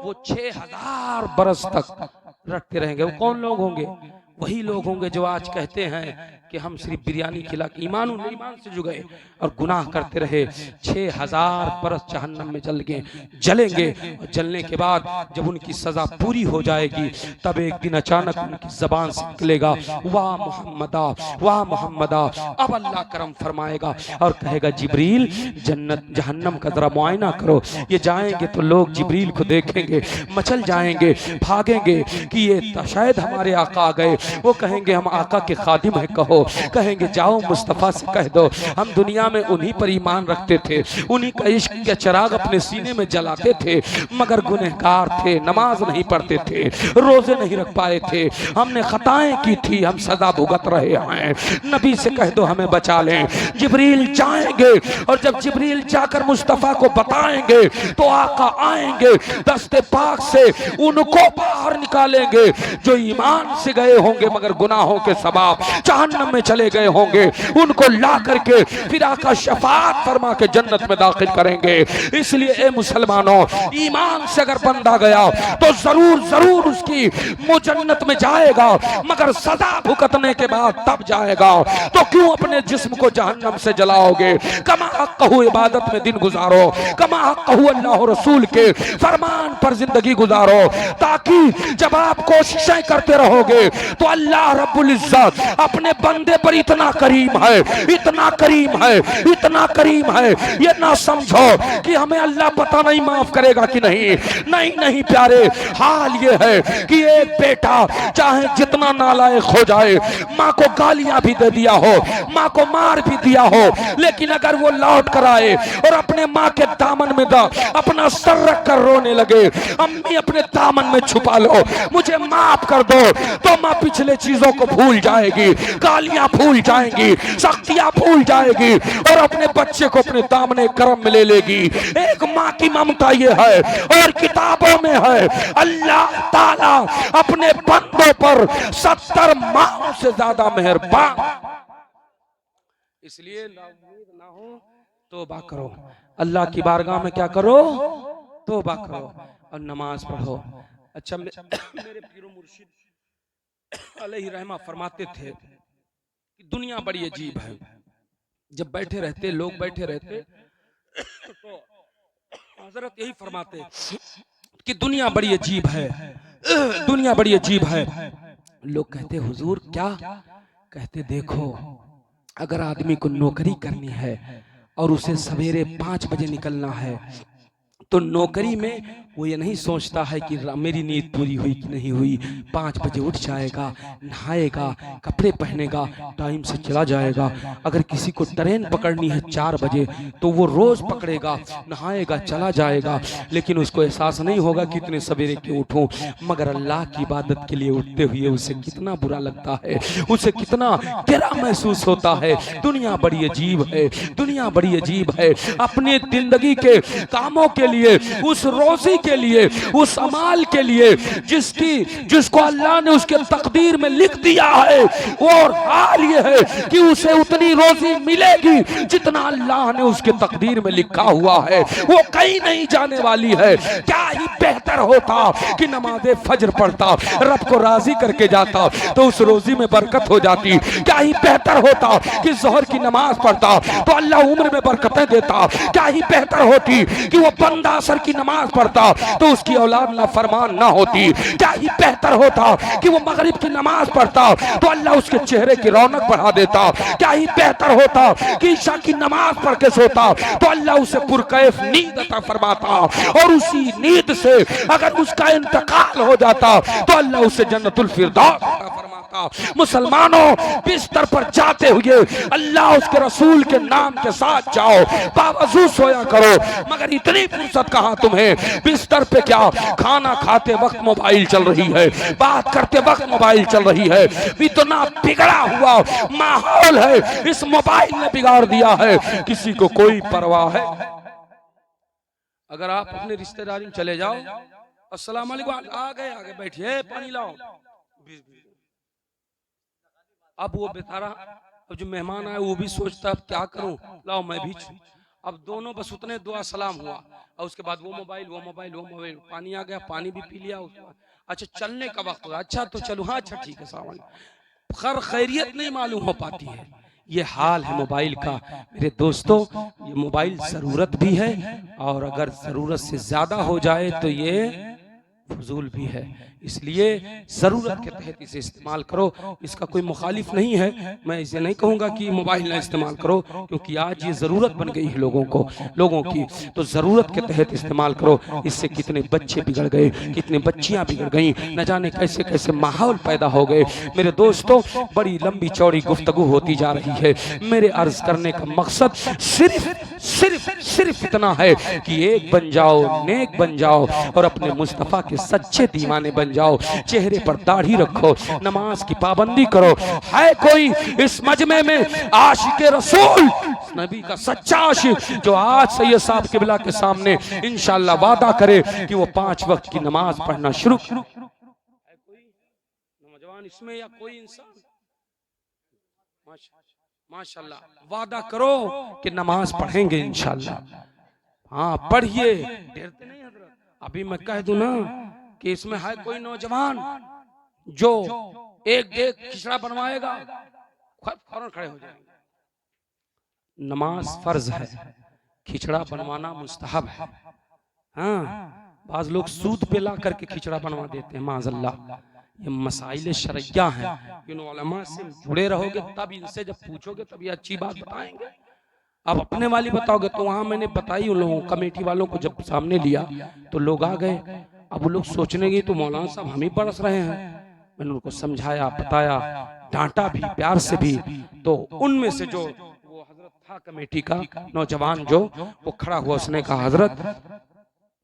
वो 6000 बरस तक रटते रहेंगे। वो कौन लोग होंगे? वही लोग होंगे जो आज कहते हैं कि हम सिर्फ बिरयानी खिला के ईमान से जुड़े और गुनाह करते रहे। 6000 बरस जहन्नम में जलेंगे, और जलने के बाद जब उनकी सजा पूरी हो जाएगी, तब एक दिन अचानक उनकी जबान से निकलेगा, वाह मोहम्मदा, वाह मोहम्मदा। अब अल्लाह करम फरमाएगा और कहेगा, जिब्रील जन्नत जहन्नम का जरा मुआयना करो। ये जाएंगे तो लोग जिब्रील को देखेंगे, मचल जाएंगे, भागेंगे कि ये शायद हमारे आका आ गए। वो कहेंगे, हम आका के खादिम हैं, कहो। कहेंगे, जाओ मुस्तफा से कह दो, हम दुनिया में उन्हीं पर ईमान रखते थे, उन्हीं का इश्क के चिराग अपने सीने में जलाते थे, मगर गुनहगार थे, नमाज नहीं पढ़ते थे, रोजे नहीं रख पाए थे, हमने खताएं की थी, हम सजा भुगत रहे हैं। नबी से कह दो हमें बचा लें। जिब्रील जाएंगे, और जब जिब्रील जाकर मुस्तफा को बताएंगे तो आका आएंगे, दस्ते पाक से उनको बाहर निकालेंगे जो ईमान से गए होंगे मगर गुनाहों के सबब जहन्नम में चले गए होंगे। उनको ला करके फिर आका शफाअत फरमा के जन्नत में दाखिल करेंगे। इसलिए ए मुसलमानों, ईमान से अगर बंदा गया तो जरूर जरूर उसकी जन्नत में जाएगा, मगर सजा भुगतने के बाद तब जाएगा। तो क्यों अपने जिस्म को जहन्नम से जलाओगे? कमा हक़्क़हू इबादत में दिन गुजारो, कमा हक़्क़हू अल्लाह रसूल के फरमान पर जिंदगी गुजारो, ताकि जब आप कोशिशें करते रहोगे तो अल्लाह रब्बुल इज्जत अपने बंदे पर इतना करीम है, इतना करीम है, इतना करीम है। ये ना समझो कि हमें अल्लाह पता नहीं माफ करेगा कि नहीं। नहीं नहीं प्यारे, हाल ये है कि एक बेटा चाहे जितना नालायक हो जाए, माँ को गालियां भी दे दिया हो, माँ को मार भी दिया हो, लेकिन अगर वो लौट कर आए और अपने माँ के दामन में अपना सर रख कर रोने लगे, अम्मी अपने दामन में छुपा लो, मुझे माफ कर दो, तो माँ पिछले चीजों को भूल जाएगी, गालियां भूल जाएंगी, सख्तियां भूल जाएगी, और अपने बच्चे को अपने दामने करम में ले लेगी। एक माँ की ममता ये है, और किताबों में है अल्लाह ताला अपने बंदों पर 70 माओं से ज्यादा मेहरबान। इसलिए नाउम्मीद ना हो, तौबा करो, अल्लाह की बारगाह में क्या करो? तौबा करो और नमाज पढ़ो। अच्छा, मेरे पीरो मुर्शिद अलैहि रहमा फरमाते थे कि दुनिया बड़ी अजीब है। जब बैठे रहते, लोग बैठे रहते, तो हजरत यही फरमाते कि दुनिया बड़ी अजीब है, दुनिया बड़ी अजीब है। लोग कहते, हुजूर क्या? कहते, देखो, अगर आदमी को नौकरी करनी है और उसे सवेरे 5 बजे निकलना है, तो नौकरी में वो ये नहीं सोचता है कि मेरी नींद पूरी हुई कि नहीं हुई। 5 बजे उठ जाएगा, नहाएगा, कपड़े पहनेगा, टाइम से चला जाएगा। अगर किसी को ट्रेन पकड़नी है 4 बजे, तो वो रोज पकड़ेगा, नहाएगा, चला जाएगा, लेकिन उसको एहसास नहीं होगा कि इतने सवेरे क्यों उठूं। मगर अल्लाह की इबादत के लिए उठते हुए उसे कितना बुरा लगता है, उसे कितना गिरा महसूस होता है। दुनिया बड़ी अजीब है, दुनिया बड़ी अजीब है। अपने जिंदगी के कामों के लिए, उस रोजी के लिए, उस अमाल के लिए जिसको अल्लाह ने उसके तकदीर में लिख दिया है, और हाल ये है कि उसे उतनी रोजी मिलेगी जितना अल्लाह ने उसके तकदीर में लिखा हुआ है, वो कहीं नहीं जाने वाली है। क्या ही बेहतर होता कि नमाज़े फज्र पढ़ता, रब को राजी करके जाता, तो उस रोजी में बरकत हो जाती। क्या ही बेहतर होता कि जोहर की नमाज पढ़ता, तो अल्लाह उम्र में बरकतें देता। क्या ही बेहतर होती कि वो बंदा असर की नमाज पढ़ता, तो उसकी औलाद ना फरमान ना होती। क्या ही बेहतर होता कि वो मगरिब की नमाज पढ़ता, तो अल्लाह उसके चेहरे की रौनक बढ़ा देता। क्या ही बेहतर होता कि ईशा की नमाज पढ़ के सोता, तो अल्लाह उसे पुरकैफ नींद अता फरमाता, और उसी नींद से अगर उसका इंतकाल हो जाता, तो अल्लाह उसे जन्नतुल फिरदौस अता फरमाता। का। मुसलमानों, बिस्तर पर जाते हुए अल्लाह उसके रसूल के नाम के साथ जाओ, बावजूद सोया करो। मगर इतनी फुर्सत कहां तुम्हें? बिस्तर पे क्या, खाना खाते वक्त मोबाइल चल रही है, बात करते वक्त मोबाइल चल रही है। इतना बिगड़ा हुआ माहौल है, इस मोबाइल ने बिगाड़ दिया है, किसी को कोई परवाह है? अगर आप अपने रिश्तेदारी में चले जाओ, अस्सलाम वालेकुम, आ गए बैठिए, पानी लाओ। अब वो बेचारा, अब जो मेहमान आए वो भी सोचता है क्या करूं, लाओ मैं भी। अब दोनों बस उतने दुआ सलाम हुआ और उसके बाद वो मोबाइल, पानी आ गया, पानी भी पी लिया। अच्छा चलने का वक्त हुआ, अच्छा तो चलो, हाँ अच्छा ठीक है, खैर खैरियत नहीं मालूम हो पाती है। ये हाल है मोबाइल का। मेरे दोस्तों, ये मोबाइल ज़रूरत भी है और अगर ज़रूरत से ज़्यादा हो जाए तो ये फजूल भी है। इसलिए ज़रूरत के तहत इसे इस्तेमाल करो, इसका कोई मुखालिफ नहीं है। मैं इसे नहीं कहूँगा कि मोबाइल ना इस्तेमाल करो, क्योंकि आज ये ज़रूरत बन गई है लोगों की, तो ज़रूरत के तहत इस्तेमाल करो। इससे कितने बच्चे बिगड़ गए, कितनी बच्चियाँ बिगड़ गई, न जाने कैसे कैसे माहौल पैदा हो गए। मेरे दोस्तों, बड़ी लंबी चौड़ी गुफ्तगू होती जा रही है। मेरे अर्ज करने का मकसद सिर्फ इतना है कि एक बन जाओ, नेक बन जाओ और अपने मुस्तफ़ा के सच्चे दीवाने बन जाओ। चेहरे पर दाढ़ी रखो, नमाज की पाबंदी करो। है कोई इस मजमे में आशिक रसूल, नबी का सच्चा आशिक, जो आज सैयद साहब किबला के सामने इंशाअल्लाह वादा करे कि वो 5 वक्त की नमाज पढ़ना शुरू? है कोई नौजवान इसमें या कोई इंसान? माशाअल्लाह, वादा करो कि नमाज पढ़ेंगे इंशाअल्लाह। हाँ पढ़िए, डरते नहीं हजरत। अभी मैं कह दूं ना कि इसमें है कोई नौजवान जो एक खिचड़ा बनवाएगा, फौरन खड़े हो जाएंगे। नमाज फर्ज है, खिचड़ा बनवाना मुस्तहब है। हाँ, बाज लोग सूद पे ला करके खिचड़ा बनवा देते हैं, माज़अल्लाह। ये मसाइल शरइया हैं, इन उलमा से जुड़े रहोगे तब, इनसे जब पूछोगे तब ये अच्छी बात बताएंगे। अब अपने वाली बताओगे तो वहां मैंने बताई उन लोगों, कमेटी वालों को जब सामने लिया तो लोग आ गए। अब वो लोग सोचने गए तो मौलाना साहब हम ही बरस रहे हैं। मैंने उनको समझाया, बताया, डांटा भी प्यार से भी। तो उनमें से जो वो हजरत था कमेटी का नौजवान, जो वो खड़ा हुआ, उसने कहा हजरत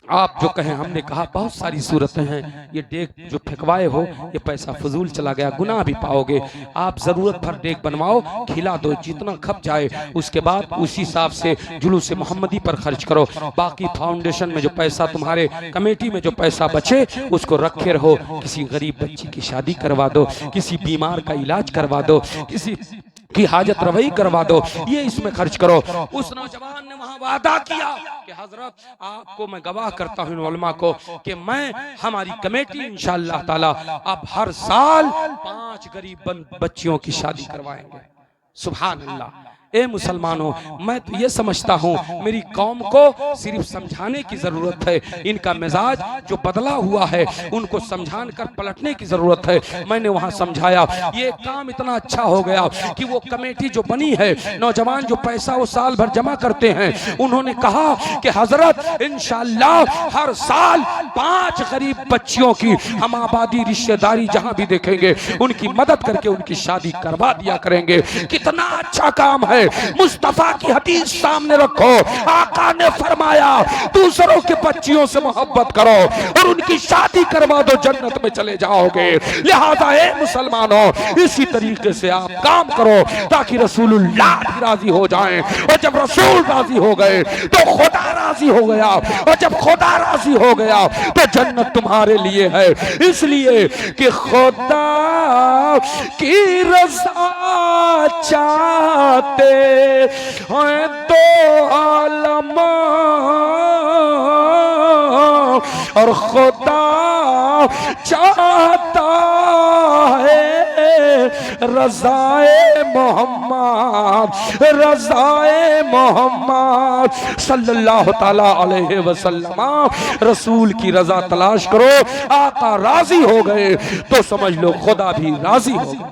आप जो कहें, हमने कहा बहुत सारी सूरतें हैं, ये डेक जो फेंकवाए हो ये पैसा फजूल चला गया, गुनाह भी पाओगे। आप जरूरत भर डेक बनवाओ, खिला दो, जितना खप जाए उसके बाद उसी हिसाब से जुलूस मोहम्मदी पर खर्च करो। बाकी फाउंडेशन में जो पैसा, तुम्हारे कमेटी में जो पैसा बचे उसको रखे रहो। किसी गरीब बच्ची की शादी करवा दो, किसी बीमार का इलाज करवा दो, किसी की हाजत रवई करवा दो, ये इसमें खर्च करो। उस नौजवान ने वहां वादा किया कि हजरत आपको मैं गवाह करता हूं, उलमा को, कि मैं, हमारी कमेटी इंशाअल्लाह ताला अब हर साल 5 गरीब बच्चियों की शादी करवाएंगे। सुभान अल्लाह। ए मुसलमानों, मैं तो ये समझता हूँ मेरी कौम को सिर्फ समझाने की जरूरत है। इनका मिजाज जो बदला हुआ है उनको समझा कर पलटने की जरूरत है। मैंने वहाँ समझाया, ये काम इतना अच्छा हो गया कि वो कमेटी जो बनी है, नौजवान जो पैसा वो साल भर जमा करते हैं, उन्होंने कहा कि हजरत इंशाअल्लाह हर साल 5 गरीब बच्चियों की हम आबादी, रिश्तेदारी जहाँ भी देखेंगे उनकी मदद करके उनकी शादी करवा दिया करेंगे। कितना अच्छा काम है। मुस्तफा की हदीस सामने रखो, आका ने फरमाया दूसरों के बच्चियों से मोहब्बत करो और उनकी शादी करवा दो, जन्नत में चले जाओगे। लिहाजा ए मुसलमानों, इसी तरीके से आप काम करो ताकि रसूलुल्लाह भी राजी हो जाएं, और जब रसूल राजी हो गए तो खुदा राजी हो गया, और जब खुदा राजी हो गया तो जन्नत तुम्हारे लिए है। इसलिए कि खुदा की रज़ा चाहते हैं तो आलम, और खुदा चाहता है रज़ाए मोहम्मद, रज़ाए मोहम्मद सल्लल्लाहु ताला अलैहि वसल्लम। रसूल की रज़ा तलाश करो, आका राजी हो गए तो समझ लो खुदा भी राजी हो गया।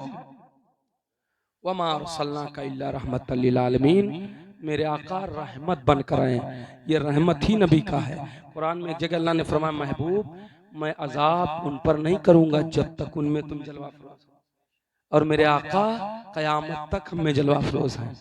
वमा अर्सलनाका इल्ला रहमतल लिल आलमीन, मेरे आका रहमत बनकर आए। ये रहमत ही नबी का है। कुरान में एक जगह अल्लाह ने फरमाया, महबूब मैं अजाब उन पर नहीं करूंगा जब तक उनमें तुम जलवा फरमा। और मेरे आका क़यामत तक हम में जलवा फरोज हैं।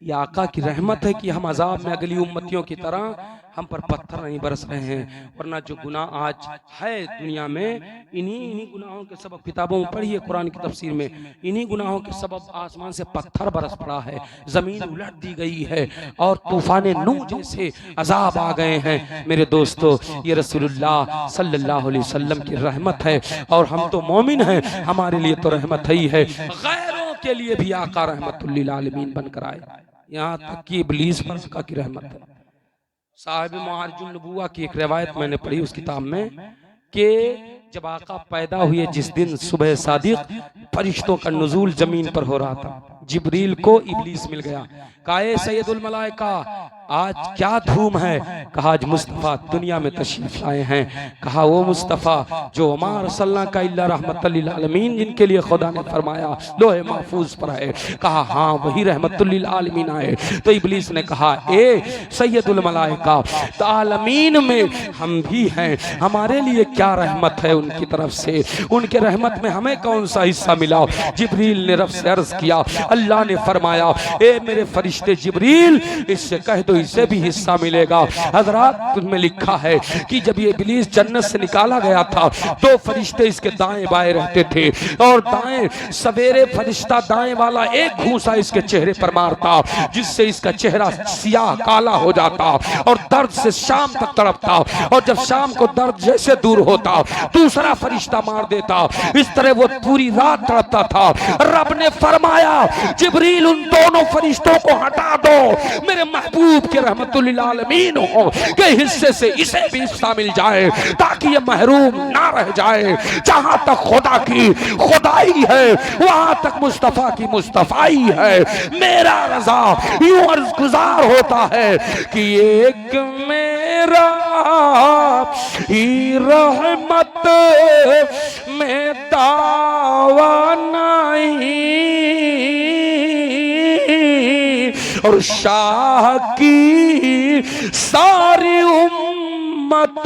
ये आका की रहमत है कि हम अजाब में अगली उम्मतियों की तरह हम पर पत्थर नहीं बरस रहे हैं, वरना जो गुनाह आज है दुनिया में, इन्हीं गुनाहों के सबब, किताबों में पढ़िए कुरान की तफसीर में, इन्हीं गुनाहों के सबब आसमान से पत्थर बरस पड़ा है, जमीन उलट दी गई है और तूफान नूह जैसे अजाब आ गए हैं। मेरे दोस्तों, ये रसूलुल्लाह सल्लल्लाहु अलैहि वसल्लम की रहमत है और हम तो मोमिन हैं, हमारे लिए तो रहमत ही है, गैरों के लिए भी आका रहमतुल लिल आलमीन बनकर आए, यहाँ तक कि इब्लीस पर आका की रहमत है। साहिब मुआरिजुन नबुव्वा की एक रिवायत मैंने पढ़ी उस किताब में कि जब आका पैदा हुए जिस दिन सुबह सादिक फरिश्तों का नुज़ूल जमीन पर हो रहा था, जिब्रील को इब्लीस मिल गया, कहा ए सैयदुल मलाइका आज क्या धूम है? कहा आज मुस्तफ़ा दुनिया में तशरीफ लाए हैं। कहा वो मुस्तफ़ा जो हमार सल्ला का इल्ला रहमतुल लिल आलमीन जिनके लिए खुदा ने फरमाया लोहे महफूज पर है। कहा हाँ वही रहमतुल लिल आलमीन आए। तो इब्लीस ने कहा ए सैयदुल मलाइका आलमीन में हम भी हैं, हमारे लिए क्या रहमत है उनकी तरफ से, उनके रहमत में हमें कौन सा हिस्सा मिला? जिब्रील ने रब से अर्ज किया, अल्लाह ने फरमाया ए मेरे फरिश्ते जिब्रील इससे कह दो इसे भी हिस्सा मिलेगा। हजरात में लिखा है कि जब ये इब्लीस जन्नत से निकाला गया था तो फरिश्ते इसके दाएं बाएं रहते थे और दाएं सवेरे फरिश्ता दाएं वाला एक घूंसा इसके चेहरे पर मारता जिससे इसका चेहरा सियाह काला हो जाता और दर्द से शाम तक तड़पता, और जब शाम को दर्द जैसे दूर होता दूसरा फरिश्ता मार देता। इस तरह वो पूरी रात तड़पता था। रब ने फरमाया जिब्रील उन दोनों फरिश्तों को हटा दो, मेरे महबूब के रहमतुल लिल आलमीन हो के हिस्से से इसे भी हिस्सा मिल जाए ताकि ये महरूम ना रह जाए। जहां तक खुदा की खुदाई है वहां तक मुस्तफा की मुस्तफाई है। मेरा रजा यूं अर्ज गुजार होता है कि एक मेरा ही रहमत में दावा नहीं और शाह की सारी उम्मत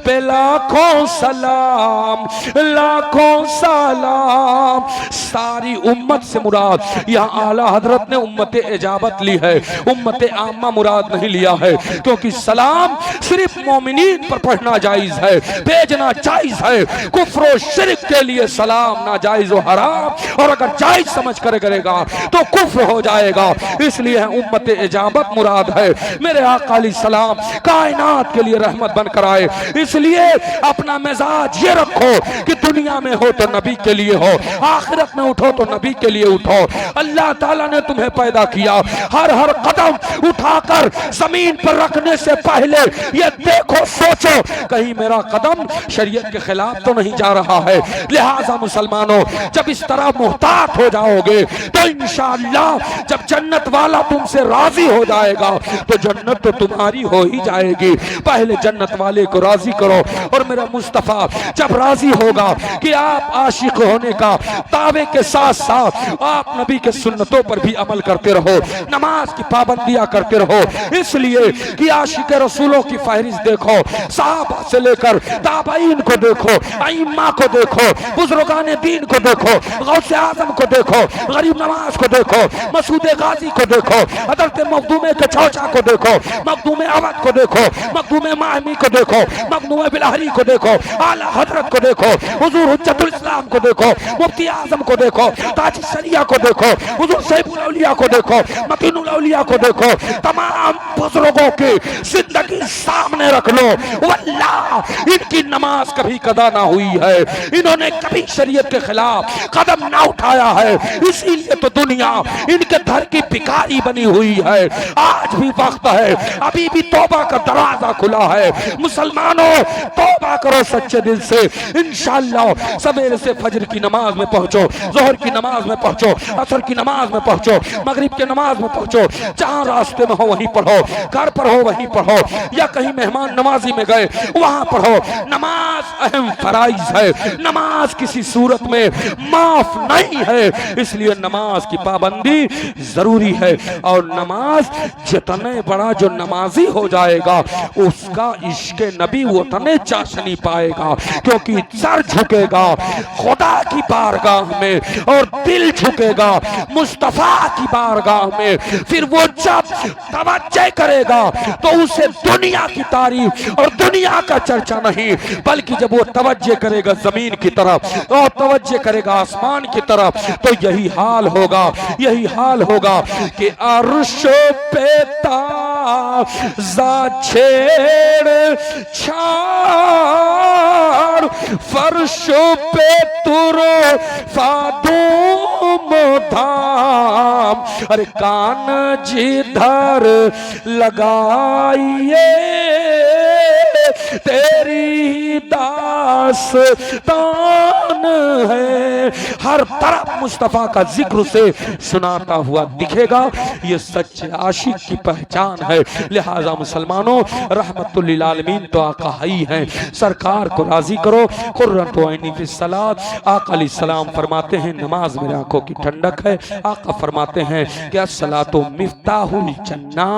पे लाखों सलाम लाखों सलाम। सारी उम्मत से मुराद यहाँ आला हजरत ने उम्मत इजाबत ली है, उम्मत आमा मुराद नहीं लिया है, क्योंकि सलाम सिर्फ मोमिनीन पर पढ़ना जायज है, भेजना जायज है। कुफ्र शिरक के लिए सलाम ना जायज व हराम, और अगर जायज समझ कर करेगा तो कुफ्र हो जाएगा। इसलिए उम्मत इजाबत मुराद है। मेरे आका अलैहि सलाम कायनात के लिए रहमत बनकर आए, इसलिए अपना मिजाज ये रखो कि दुनिया में हो तो नबी के लिए हो, आखिरत में उठो तो नबी के लिए उठो। अल्लाह ताला ने तुम्हें पैदा किया, हर कदम उठाकर जमीन पर रखने से पहले ये देखो सोचो कहीं मेरा कदम शरीयत के खिलाफ तो नहीं जा रहा है। लिहाजा मुसलमानों जब इस तरह मुहतात हो जाओगे तो इंशाअल्लाह जब जन्नत वाला तुमसे राजी हो जाएगा तो जन्नत तो तुम्हारी हो ही जाएगी। पहले जन्नत वाले को राजी करो, और मेरा मुस्तफा जब राजी होगा कि आप आशिक होने का दावे के साथ साथ आप नबी के सुन्नतों पर भी अमल करते रहो, नमाज की पाबंदियां करते रहो, इसलिए कि आशिक रसूलों की फहरिस्त देखो, सहाबा से लेकर ताबईन को देखो, अइम्मा को देखो, बुजुर्गान दीन को देखो, गौसे आजम को देखो, गरीब नवाज को देखो, मसूद गाजी को देखो, हजरत मखदूम के चौचा को देखो, मखदूम अवध को देखो, मखदूम माहमी को देखो, मखदूम बिलहरी को देखो, आला हजरत को देखो, हुजूर हुज्जतुल इस्लाम को देखो, मुफ्ती आजम को देखो, ताज शरिया को देखो, हुजूर सैफुल औलिया को देखो, मकीनुल औलिया को देखो। तमाम बुजुर्गों की जिंदगी सामने रख लो, वल्लाह इनकी नमाज कभी कदा ना हुई है, इन्होंने कभी शरीयत के खिलाफ कदम ना उठाया है, इसीलिए तो दुनिया इनके घर की भिखारी बनी हुई है। आज भी वक्त है, अभी भी तौबा का दरवाजा खुला है। मुसलमानों तौबा करो सच्चे दिल से, इंशाअल्लाह सवेरे से फजर की नमाज में पहुंचो, जोहर की नमाज में पहुंचो, असर की नमाज में पहुंचो, मगरिब की नमाज में पहुंचो, जहां रास्ते में हो वहीं पढ़ो, घर पर हो वहीं पढ़ो, या कहीं मेहमान नमाजी में गए वहां पढ़ो। नमाज अहम फराइज है, नमाज किसी सूरत में माफ नहीं है, इसलिए नमाज की पाबंदी जरूरी है। और नमाज जितने बड़ा जो नमाजी हो जाएगा उसका इश्क नबी उतने चाशनी पाएगा, क्योंकि सर झुकेगा खुदा की बारगाह में और दिल झुकेगा मुस्तफा की बारगाह में, फिर वो जब तवज्जो करेगा तो उसे दुनिया की तारीफ और दुनिया का चर्चा नहीं, बल्कि जब वो तवज्जो करेगा जमीन की तरफ और तवज्जो करेगा आसमान की तरफ, तो यही हाल होगा, यही हाल होगा कि अर्श पे ताज़ा छेड़ छाड़, फर्श पे तुरो फादूम धाम, अरे कान जिधर लगाइए तेरी दास्तान है। हर तरफ मुस्तफा का जिक्र से सुनाता हुआ दिखेगा, ये सच्चे आशिक की पहचान है। लिहाजा मुसलमानों, रहमतुल लिल आलमीन तो आका ही हैं, सरकार को राजी करो। कुर्रतु ऐनी फिस्सलात, आका अलैहिस्सलाम फरमाते हैं नमाज मेरी आंखों की ठंडक है। आका फरमाते हैं कि अस्सलातु मिफ्ताहुल जन्ना,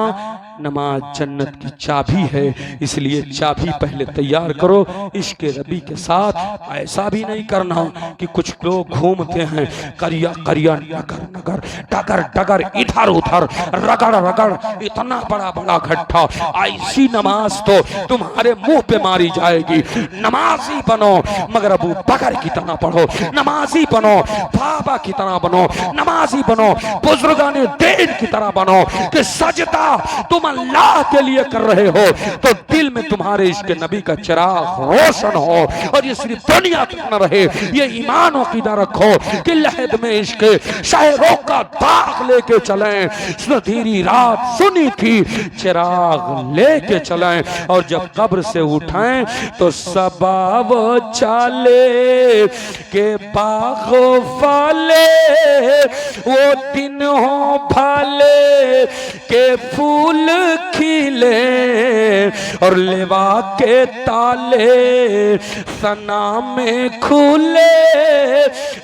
नमाज जन्नत की चाबी है, इसलिए चाबी पहले तैयार करो। इश्क रबी के साथ ऐसा भी नहीं करना कि कुछ लोग घूमते हैं करिया करिया नगर नगर डगर डगर इधर उधर रगड़ रगड़, इतना बड़ा बड़ा गड्ढा, ऐसी नमाज तो तुम्हारे मुंह पे मारी जाएगी। नमाजी बनो मगर अबू बकर की तरह पढ़ो, नमाजी बनो बाबा की तरह बनो, नमाजी बनो बुजुर्गाने दीन की तरह बनो कि सजदा तुम अल्लाह के लिए कर रहे हो तो दिल में तुम्हारे इश्क नबी का चिराग रोशन हो, और ये सिर्फ दुनिया तक न रहे, ये ईमान अकीदा रखो कि लहद में इश्क शायरों का दाग लेके चलें। सुनहरी रात सुनी थी चिराग लेके चलें, और जब कब्र से उठाएं तो सबाव चाले के बाग फाले, वो दिन हो भाले के फूल खिले, और लेवा के ताले सना में खुले,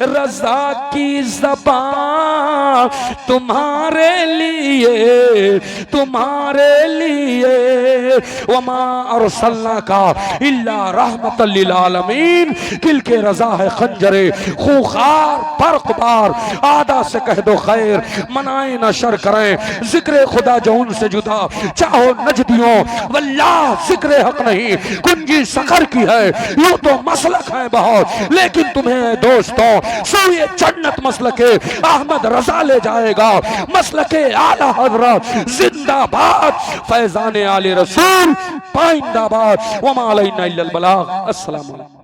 रजा की ज़बान तुम्हारे लिए, तुम्हारे लिए। वमा अरसलनाका इल्ला रहमतल लिल आलमीन, किल के रजा है खंजरे खूखार बरकबार, आदा से कह दो खैर मनाए न शर करें, जिक्र खुदा जो उनसे जुदा चाहो नजदियों, वल्लाह जिक्र हक नहीं कुंजी सखर की है। यूं तो मसलक है बहुत, लेकिन तुम्हें दोस्तों सोए जन्नत मसलके अहमद रजा ले जाएगा। मसलके आला हजरत जिंदाबाद, फैजान आले रसूल पाइंदाबाद, वमा अलैना इल्लल बलाग। अस्सलाम वालेकुम।